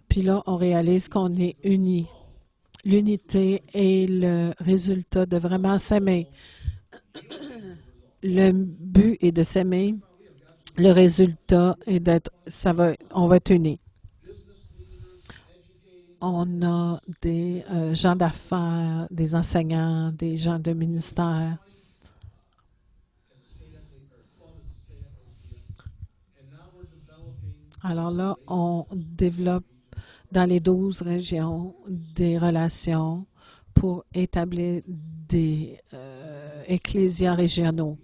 Puis là, on réalise qu'on est unis. L'unité est le résultat de vraiment s'aimer. Le but est de s'aimer. Le résultat est on va être unis. On a des gens d'affaires, des enseignants, des gens de ministère. Alors là, on développe dans les 12 régions des relations pour établir des ecclésias régionaux.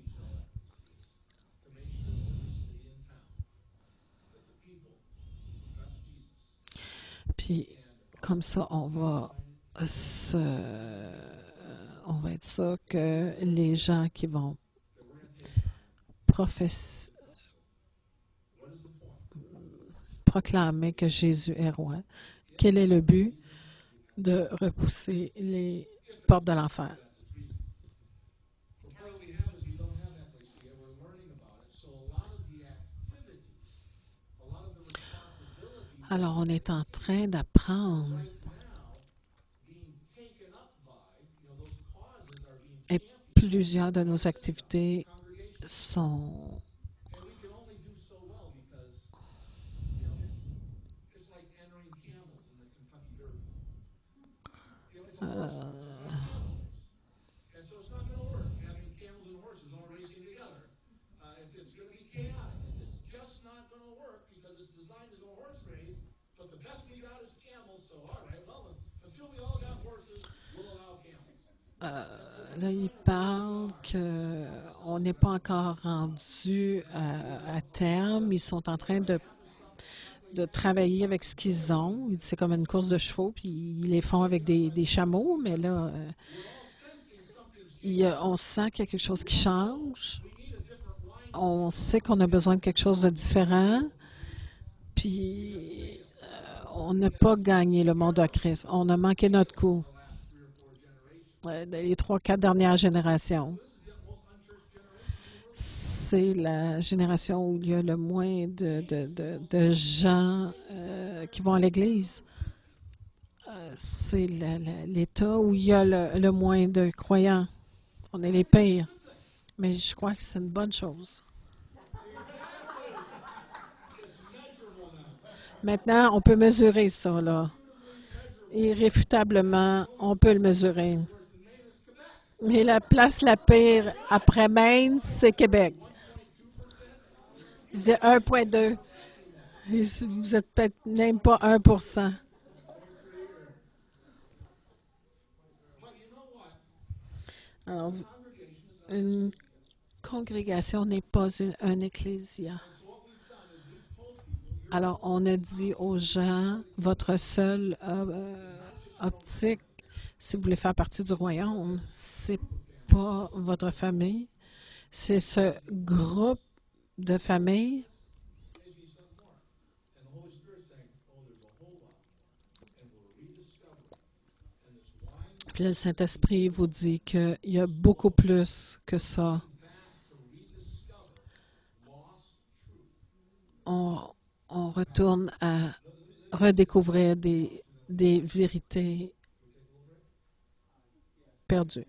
Puis, comme ça, on va être sûr que les gens qui vont proclamer que Jésus est roi. Quel est le but? De repousser les portes de l'enfer. Alors, on est en train d'apprendre. Et plusieurs de nos activités sont là, il parle qu'on n'est pas encore rendu à terme. Ils sont en train de travailler avec ce qu'ils ont. C'est comme une course de chevaux, puis ils les font avec des chameaux, mais là, on sent qu'il y a quelque chose qui change. On sait qu'on a besoin de quelque chose de différent, puis on n'a pas gagné le monde à Christ. On a manqué notre coup. Les 3-4 dernières générations. C'est la génération où il y a le moins de gens qui vont à l'église. C'est l'État où il y a le moins de croyants. On est les pires. Mais je crois que c'est une bonne chose. Maintenant, on peut mesurer ça, là. Irréfutablement, on peut le mesurer. Mais la place la pire après Maine, c'est Québec. Il disait 1,2. Vous êtes peut-être même pas 1%. Alors, une congrégation n'est pas un ecclésia. Alors, on a dit aux gens, votre seule optique, si vous voulez faire partie du royaume, c'est pas votre famille, c'est ce groupe de famille. Puis là, le Saint-Esprit vous dit qu'il y a beaucoup plus que ça. On, on retourne à redécouvrir des vérités perdues.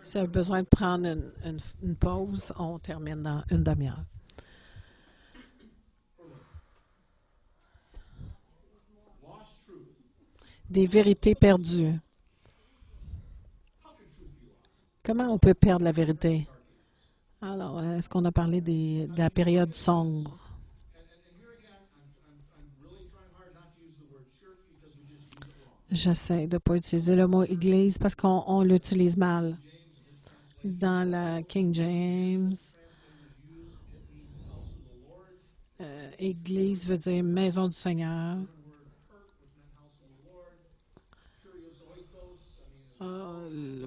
Si vous avez besoin de prendre une pause, on termine dans une demi-heure. Des vérités perdues. Comment on peut perdre la vérité? Alors, est-ce qu'on a parlé de la période sombre? J'essaie de ne pas utiliser le mot Église parce qu'on l'utilise mal. Dans la King James, Église veut dire maison du Seigneur.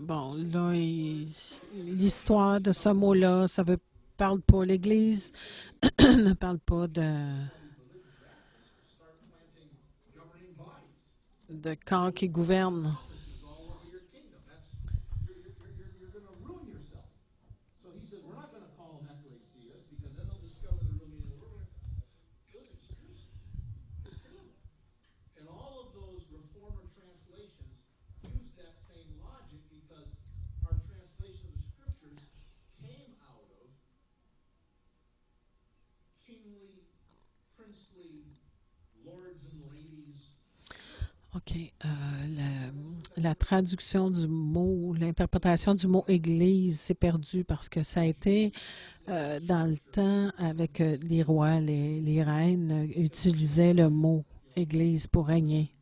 Bon, là, l'histoire de ce mot-là, ça ne parle pas. L'Église ne parle pas de corps qui gouverne. OK. La traduction du mot, l'interprétation du mot Église s'est perdue parce que ça a été dans le temps avec les rois, les reines utilisaient le mot Église pour régner.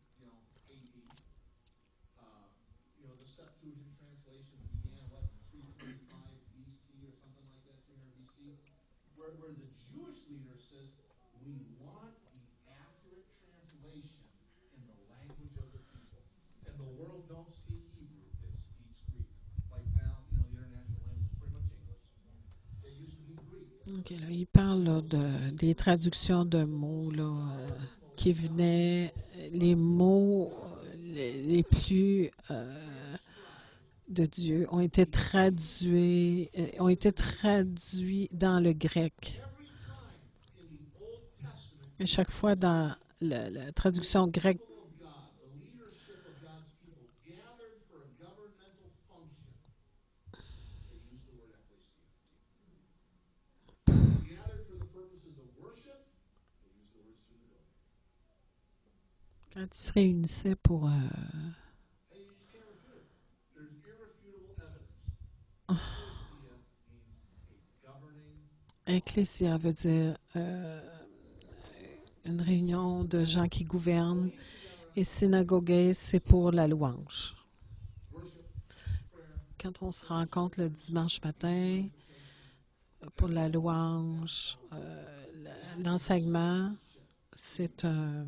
OK, là, il parle là, des traductions de mots là, qui venaient, les mots les plus de Dieu ont été traduits dans le grec. Et chaque fois dans la traduction grecque, quand ils se réunissaient pour Ecclésia veut dire une réunion de gens qui gouvernent et synagogue, c'est pour la louange. Quand on se rencontre le dimanche matin pour la louange, l'enseignement, c'est un...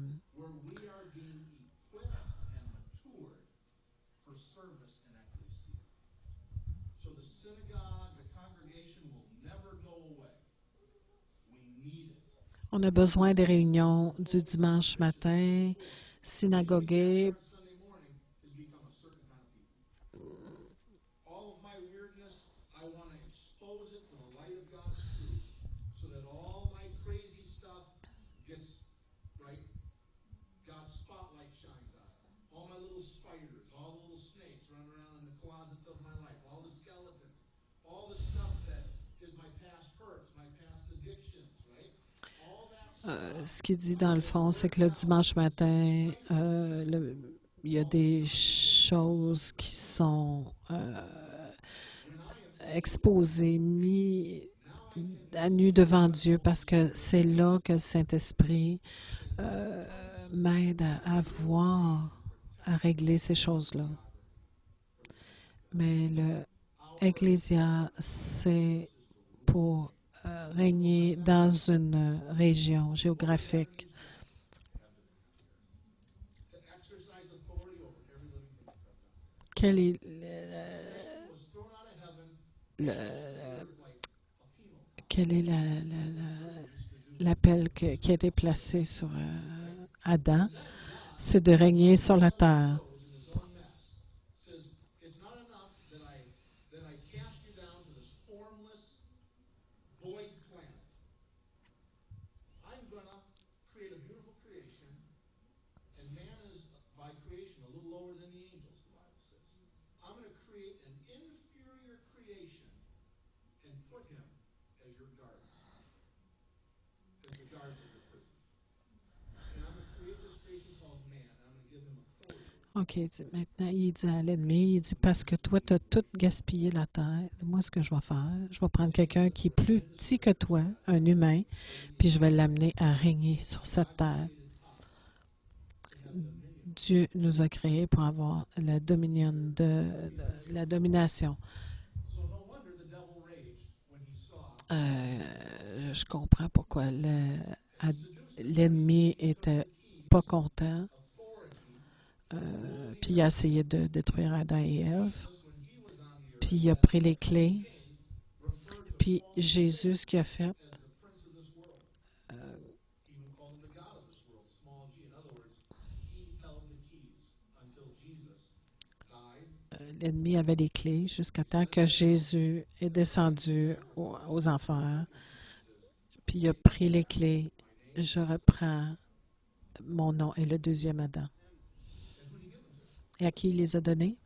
On a besoin des réunions du dimanche matin, synagogue. Ce qu'il dit dans le fond, c'est que le dimanche matin, il y a des choses qui sont exposées, mises à nu devant Dieu, parce que c'est là que le Saint-Esprit euh, m'aide à voir, à régler ces choses-là. Mais le Ecclésia, c'est pour régner dans une région géographique. Quel est le- quel est l'appel qui a été placé sur Adam? C'est de régner sur la terre. OK, maintenant, il dit à l'ennemi, il dit, parce que toi, tu as tout gaspillé la terre, moi, ce que je vais faire, je vais prendre quelqu'un qui est plus petit que toi, un humain, puis je vais l'amener à régner sur cette terre. Dieu nous a créés pour avoir la dominion la domination. Je comprends pourquoi l'ennemi était pas content, puis il a essayé de détruire Adam et Ève, puis il a pris les clés, puis Jésus, ce qu'il a fait, l'ennemi avait les clés jusqu'à temps que Jésus est descendu aux enfers, puis il a pris les clés. Je reprends mon nom et le deuxième Adam. Et à qui il les a donnés?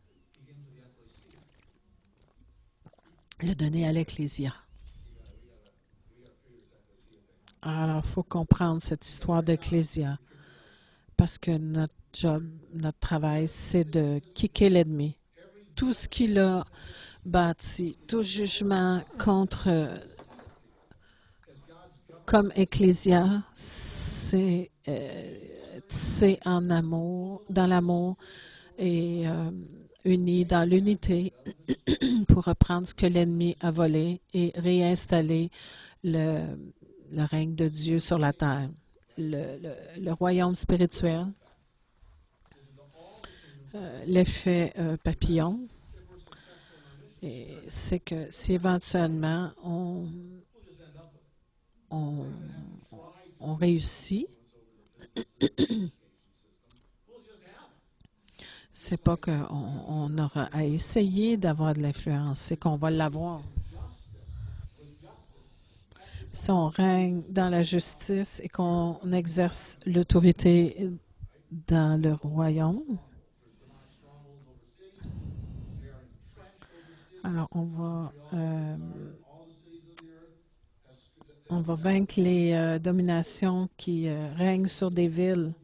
Il a donné à l'Ecclésia. Alors, il faut comprendre cette histoire d'Ecclésia, parce que notre job, notre travail, c'est de kicker l'ennemi. Tout ce qu'il a bâti, tout jugement contre, comme Ecclésia, c'est en amour, dans l'amour et unis dans l'unité pour reprendre ce que l'ennemi a volé et réinstaller le, le règne de Dieu sur la terre. Le royaume spirituel, l'effet papillon, c'est que si éventuellement on, on réussit, c'est pas qu'on aura à essayer d'avoir de l'influence, c'est qu'on va l'avoir. Si on règne dans la justice et qu'on exerce l'autorité dans le royaume, alors on va vaincre les dominations qui règnent sur des villes.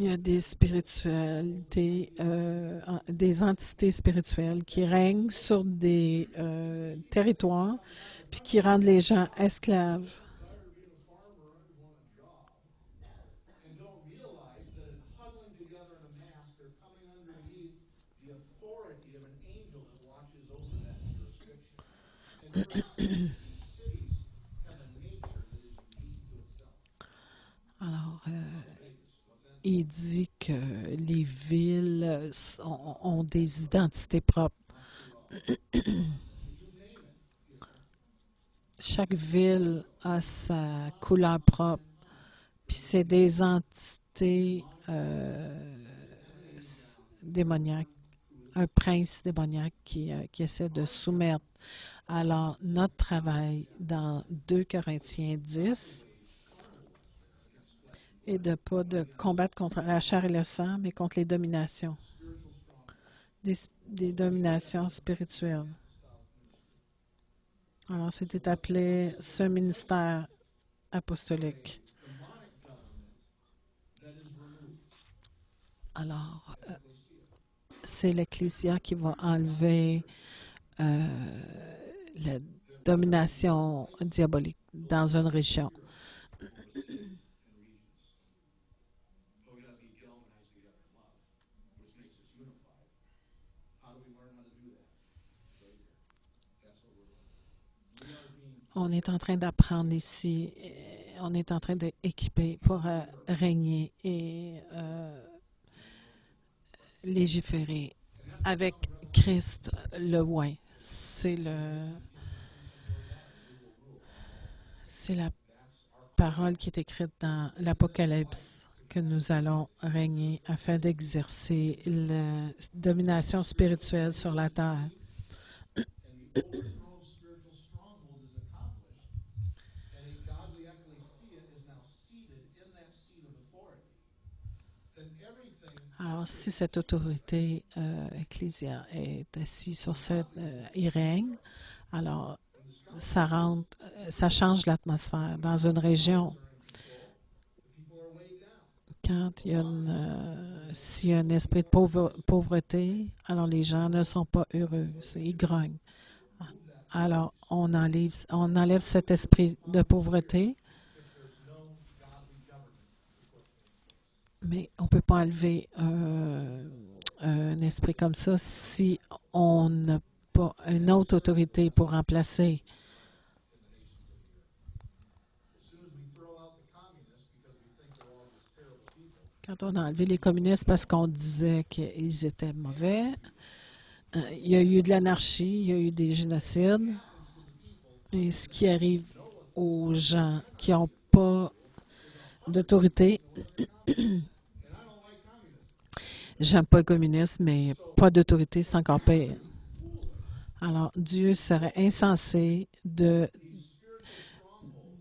Il y a des spiritualités, des entités spirituelles qui règnent sur des territoires puis qui rendent les gens esclaves. Alors, il dit que les villes ont des identités propres. Chaque ville a sa couleur propre. Puis c'est des entités démoniaques, un prince démoniaque qui essaie de soumettre. Alors, notre travail dans 2 Corinthiens 10 est de pas de combattre contre la chair et le sang, mais contre les dominations. des dominations spirituelles. Alors, c'était appelé ce ministère apostolique. Alors, c'est l'Ecclésia qui va enlever la domination diabolique dans une région. On est en train d'apprendre ici, on est en train d'équiper pour régner et légiférer avec Christ le oint. C'est la parole qui est écrite dans l'Apocalypse que nous allons régner afin d'exercer la domination spirituelle sur la terre. Alors, si cette autorité ecclésiale est assise sur cette, il règne, alors ça change l'atmosphère dans une région. Quand il y a s'il y a un esprit de pauvreté, alors les gens ne sont pas heureux, ils grognent. Alors, on enlève cet esprit de pauvreté, mais on ne peut pas enlever un esprit comme ça si on n'a pas une autre autorité pour remplacer. Quand on a enlevé les communistes parce qu'on disait qu'ils étaient mauvais, il y a eu de l'anarchie, il y a eu des génocides. Et ce qui arrive aux gens qui n'ont pas d'autorité, j'aime pas le communisme, mais pas d'autorité, c'est encore pire. Alors, Dieu serait insensé de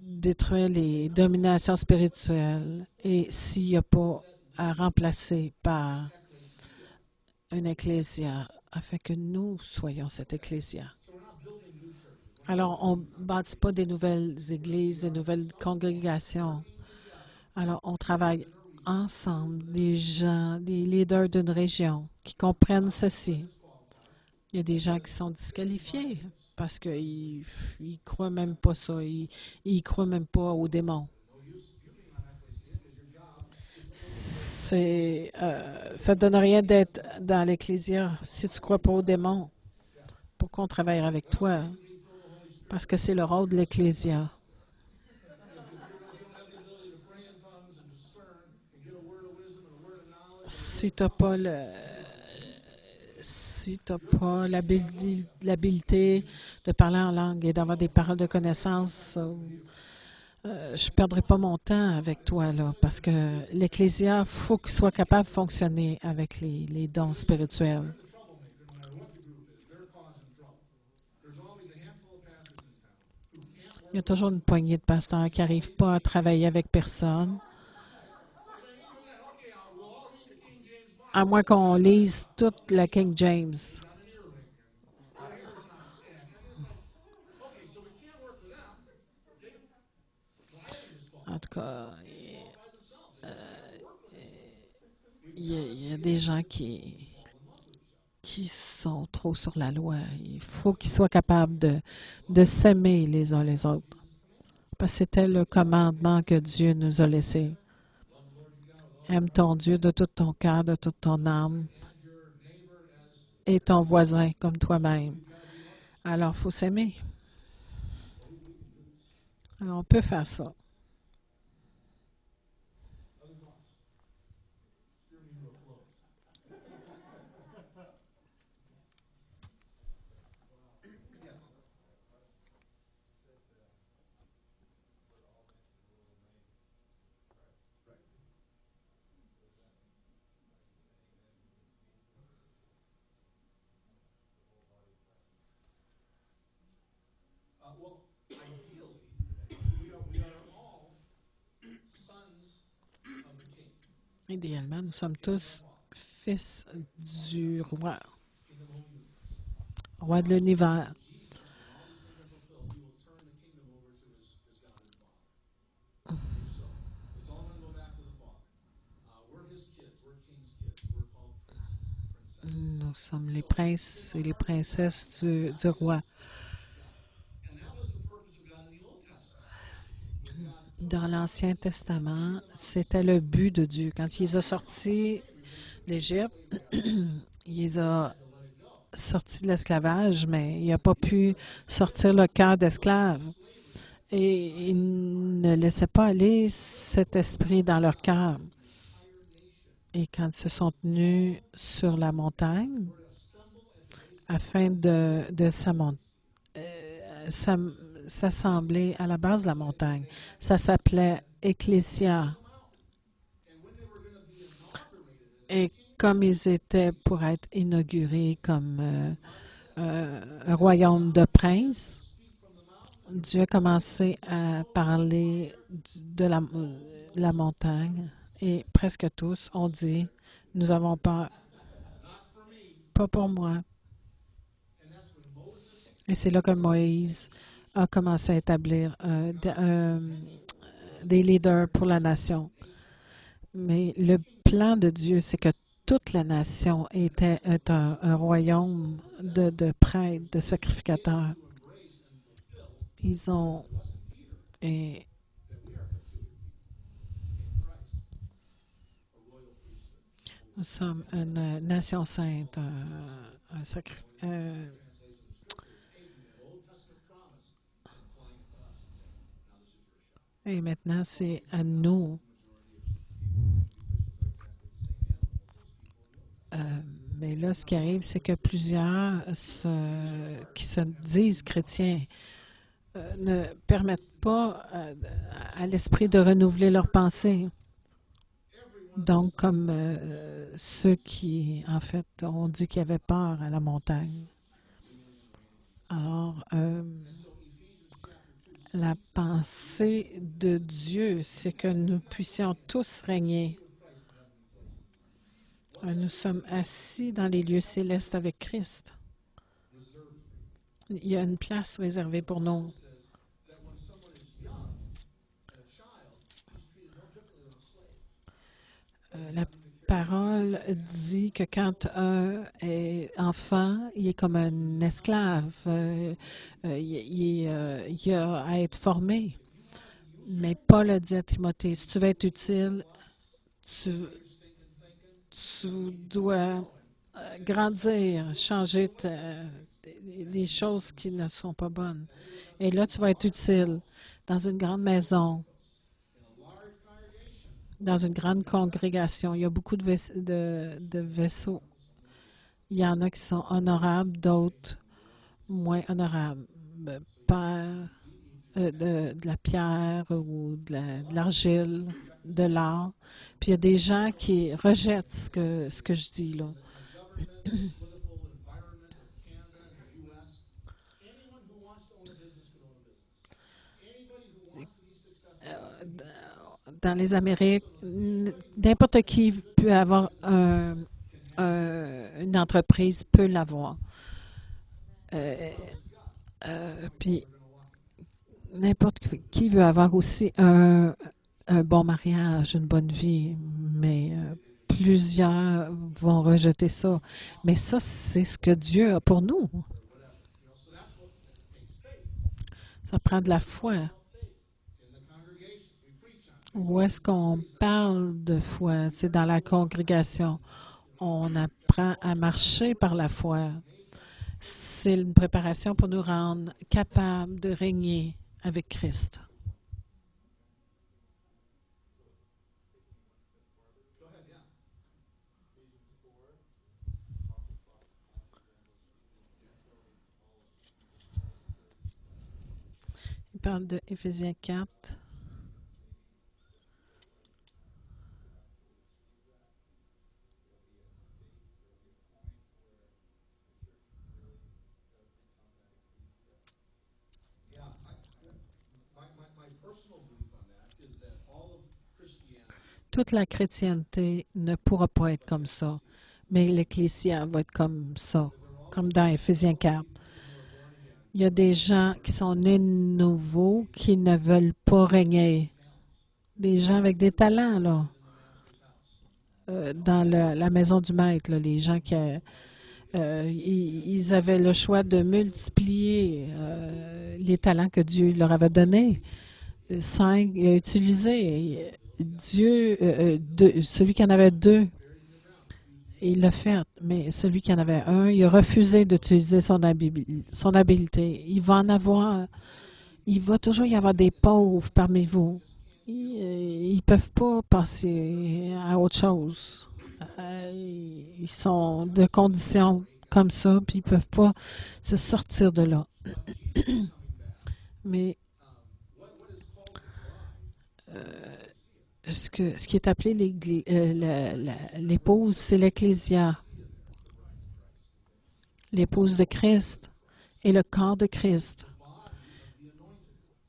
détruire les dominations spirituelles et s'il n'y a pas à remplacer par une ecclésia afin que nous soyons cette ecclésia. Alors, on ne bâtit pas des nouvelles églises, des nouvelles congrégations. Alors, on travaille ensemble, des gens, des leaders d'une région qui comprennent ceci. Il y a des gens qui sont disqualifiés parce qu'ils ne croient même pas ça. Ils ne croient même pas aux démons. Ça ne donne rien d'être dans l'Ecclésia si tu ne crois pas aux démons. Pourquoi on travaille avec toi? Parce que c'est le rôle de l'Ecclésia. Si tu n'as pas l'habilité de parler en langue et d'avoir des paroles de connaissance, je ne perdrai pas mon temps avec toi, là, parce que l'Ecclésia, il faut qu'il soit capable de fonctionner avec les dons spirituels. Il y a toujours une poignée de pasteurs qui n'arrivent pas à travailler avec personne, à moins qu'on lise toute la King James. En tout cas, il y a des gens qui sont trop sur la loi. Il faut qu'ils soient capables de s'aimer les uns les autres. Parce que c'était le commandement que Dieu nous a laissé. Aime ton Dieu de tout ton cœur, de toute ton âme et ton voisin comme toi-même. Alors, il faut s'aimer. Alors, on peut faire ça. Idéalement, nous sommes tous fils du roi. roi de l'univers. Nous sommes les princes et les princesses du roi. Dans l'Ancien Testament, c'était le but de Dieu. Quand il les a sortis d'Égypte, il les a sortis de l'esclavage, mais il n'a pas pu sortir le cœur d'esclave. Et il ne laissait pas aller cet esprit dans leur cœur. Et quand ils se sont tenus sur la montagne, afin de s'assembler à la base de la montagne, ça s'appelait Ecclésia. Et comme ils étaient pour être inaugurés comme un royaume de princes, Dieu a commencé à parler de la montagne et presque tous ont dit, nous avons peur, pas pour moi. Et c'est là que Moïse a commencé à établir des leaders pour la nation. Mais le plan de Dieu, c'est que toute la nation était un royaume de prêtres, de sacrificateurs. Ils ont... Et nous sommes une nation sainte, et maintenant, c'est à nous. Mais là, ce qui arrive, c'est que plusieurs qui se disent chrétiens ne permettent pas à l'esprit de renouveler leurs pensées. Donc, comme ceux qui, en fait, ont dit qu'ils avaient peur à la montagne. Alors, la pensée de Dieu, c'est que nous puissions tous régner. Nous sommes assis dans les lieux célestes avec Christ. Il y a une place réservée pour nous. La parole dit que quand un est enfant, il est comme un esclave. Il a à être formé. Mais Paul a dit à Timothée, si tu veux être utile, tu dois grandir, changer les choses qui ne sont pas bonnes. Et là, tu vas être utile dans une grande maison, dans une grande congrégation. Il y a beaucoup de vaisseaux. Il y en a qui sont honorables, d'autres moins honorables. Père, de la pierre ou de l'argile, de l'or. Puis il y a des gens qui rejettent ce que je dis là. Dans les Amériques, n'importe qui peut avoir une entreprise, peut l'avoir. Puis n'importe qui veut avoir aussi un bon mariage, une bonne vie, mais plusieurs vont rejeter ça. Mais ça, c'est ce que Dieu a pour nous. Ça prend de la foi. Où est-ce qu'on parle de foi? C'est dans la congrégation. On apprend à marcher par la foi. C'est une préparation pour nous rendre capables de régner avec Christ. Il parle de Éphésiens 4. Toute la chrétienté ne pourra pas être comme ça, mais l'Ecclésia va être comme ça, comme dans Éphésiens 4. Il y a des gens qui sont nés nouveaux qui ne veulent pas régner. Des gens avec des talents, là, dans la maison du maître, là, les gens qui ils avaient le choix de multiplier les talents que Dieu leur avait donnés. Cinq, il a utilisé Dieu, celui qui en avait deux, il l'a fait, mais celui qui en avait un, il a refusé d'utiliser son habileté. Il va toujours y avoir des pauvres parmi vous. Ils ne peuvent pas passer à autre chose. Ils sont de conditions comme ça, puis ils ne peuvent pas se sortir de là. Mais ce qui est appelé l'épouse, c'est l'Ecclésia, l'épouse de Christ et le corps de Christ.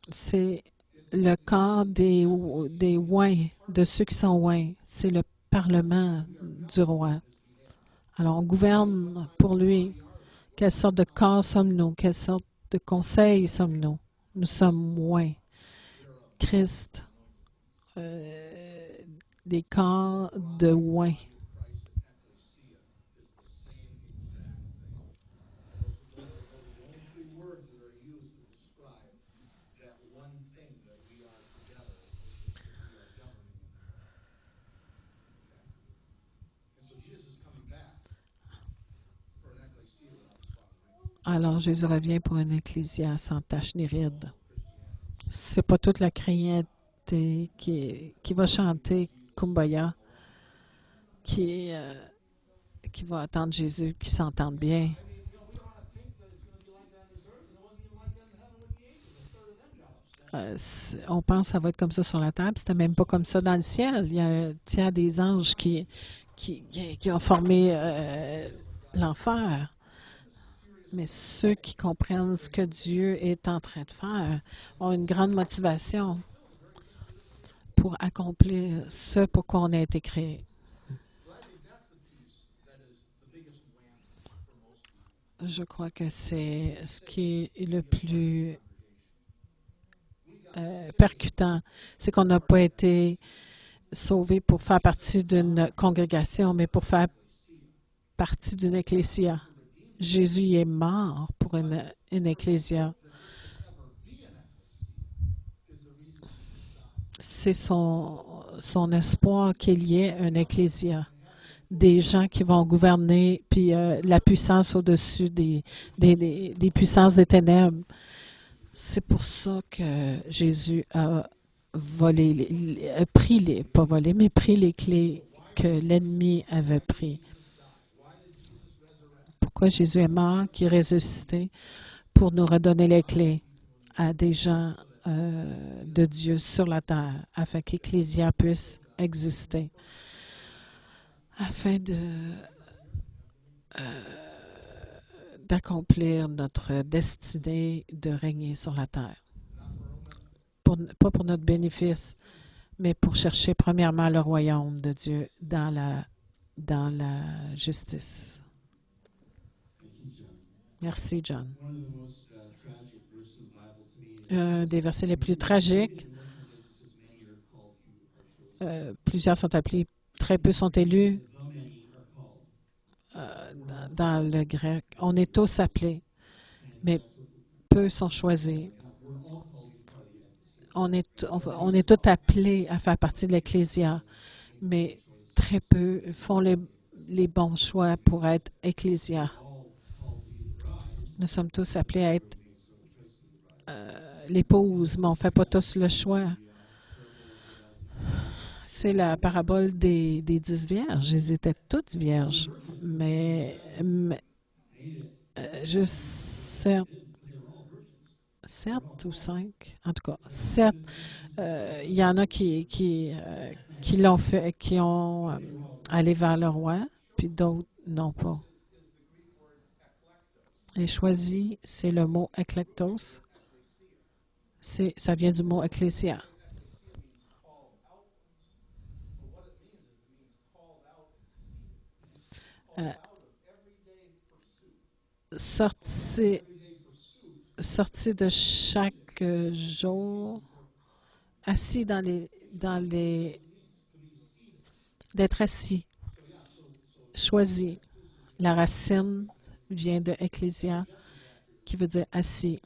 C'est le corps des oints, de ceux qui sont oints. C'est le parlement du roi. Alors, on gouverne pour lui. Quelle sorte de corps sommes-nous? Quelle sorte de conseil sommes-nous? Nous sommes oints. Christ, des corps de oints. Alors, Jésus revient pour une ecclésia sans tache ni ride. C'est pas toute la chrétienté qui va chanter Kumbaya, qui, euh, qui va attendre Jésus, qui s'entendent bien. On pense que ça va être comme ça sur la terre, puis c'était même pas comme ça dans le ciel. Il y a un tiers des anges qui ont formé l'enfer. Mais ceux qui comprennent ce que Dieu est en train de faire ont une grande motivation pour accomplir ce pour quoi on a été créé. Je crois que c'est ce qui est le plus percutant. C'est qu'on n'a pas été sauvé pour faire partie d'une congrégation, mais pour faire partie d'une ecclésia. Jésus est mort pour une ecclésia. C'est son espoir qu'il y ait une ecclésia. Des gens qui vont gouverner, puis la puissance au-dessus des puissances des ténèbres. C'est pour ça que Jésus a pris pas volé, mais pris les clés que l'ennemi avait pris. Pourquoi Jésus est mort, qui est ressuscité, pour nous redonner les clés à des gens de Dieu sur la terre, afin qu'Ecclésia puisse exister, afin d'accomplir notre destinée de régner sur la terre. Pas pour notre bénéfice, mais pour chercher premièrement le royaume de Dieu dans la justice. Merci, John. Un des versets les plus tragiques. Plusieurs sont appelés, très peu sont élus. Dans le grec, on est tous appelés, mais peu sont choisis. On est tous appelés à faire partie de l'Ecclésia, mais très peu font les bons choix pour être Ecclésia. Nous sommes tous appelés à être l'épouse, mais on ne fait pas tous le choix. C'est la parabole des 10 vierges. Ils étaient toutes vierges, mais juste 7 ou 5, en tout cas, 7. Il y en a qui l'ont fait, qui ont allé vers le roi, puis d'autres non pas. Et choisi, c'est le mot eklektos. Ça vient du mot ecclésia. Sortir sortir de chaque jour, assis d'être assis, choisi. La racine vient de ecclésia, qui veut dire assis,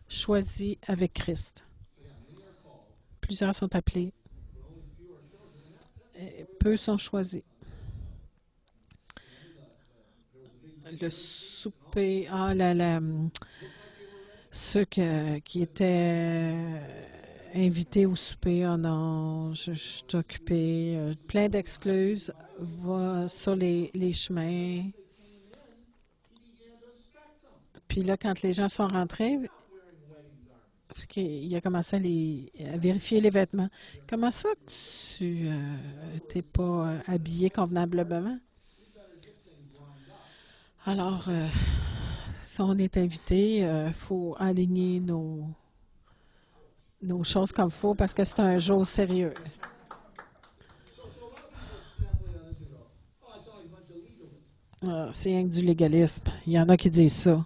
choisi avec Christ. Plusieurs sont appelés, et peu sont choisis. Le souper, ceux qui étaient invités au souper, oh non, je suis occupé, plein d'excuses, va sur les chemins. Puis là, quand les gens sont rentrés, parce qu'il a commencé à vérifier les vêtements. Comment ça que tu t'es pas habillé convenablement? Alors, si on est invité, il faut aligner nos choses comme il faut parce que c'est un jour sérieux. C'est rien que du légalisme. Il y en a qui disent ça.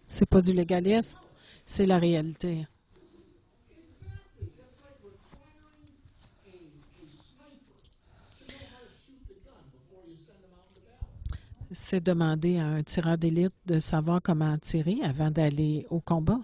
C'est pas du légalisme, c'est la réalité. C'est demander à un tireur d'élite de savoir comment tirer avant d'aller au combat.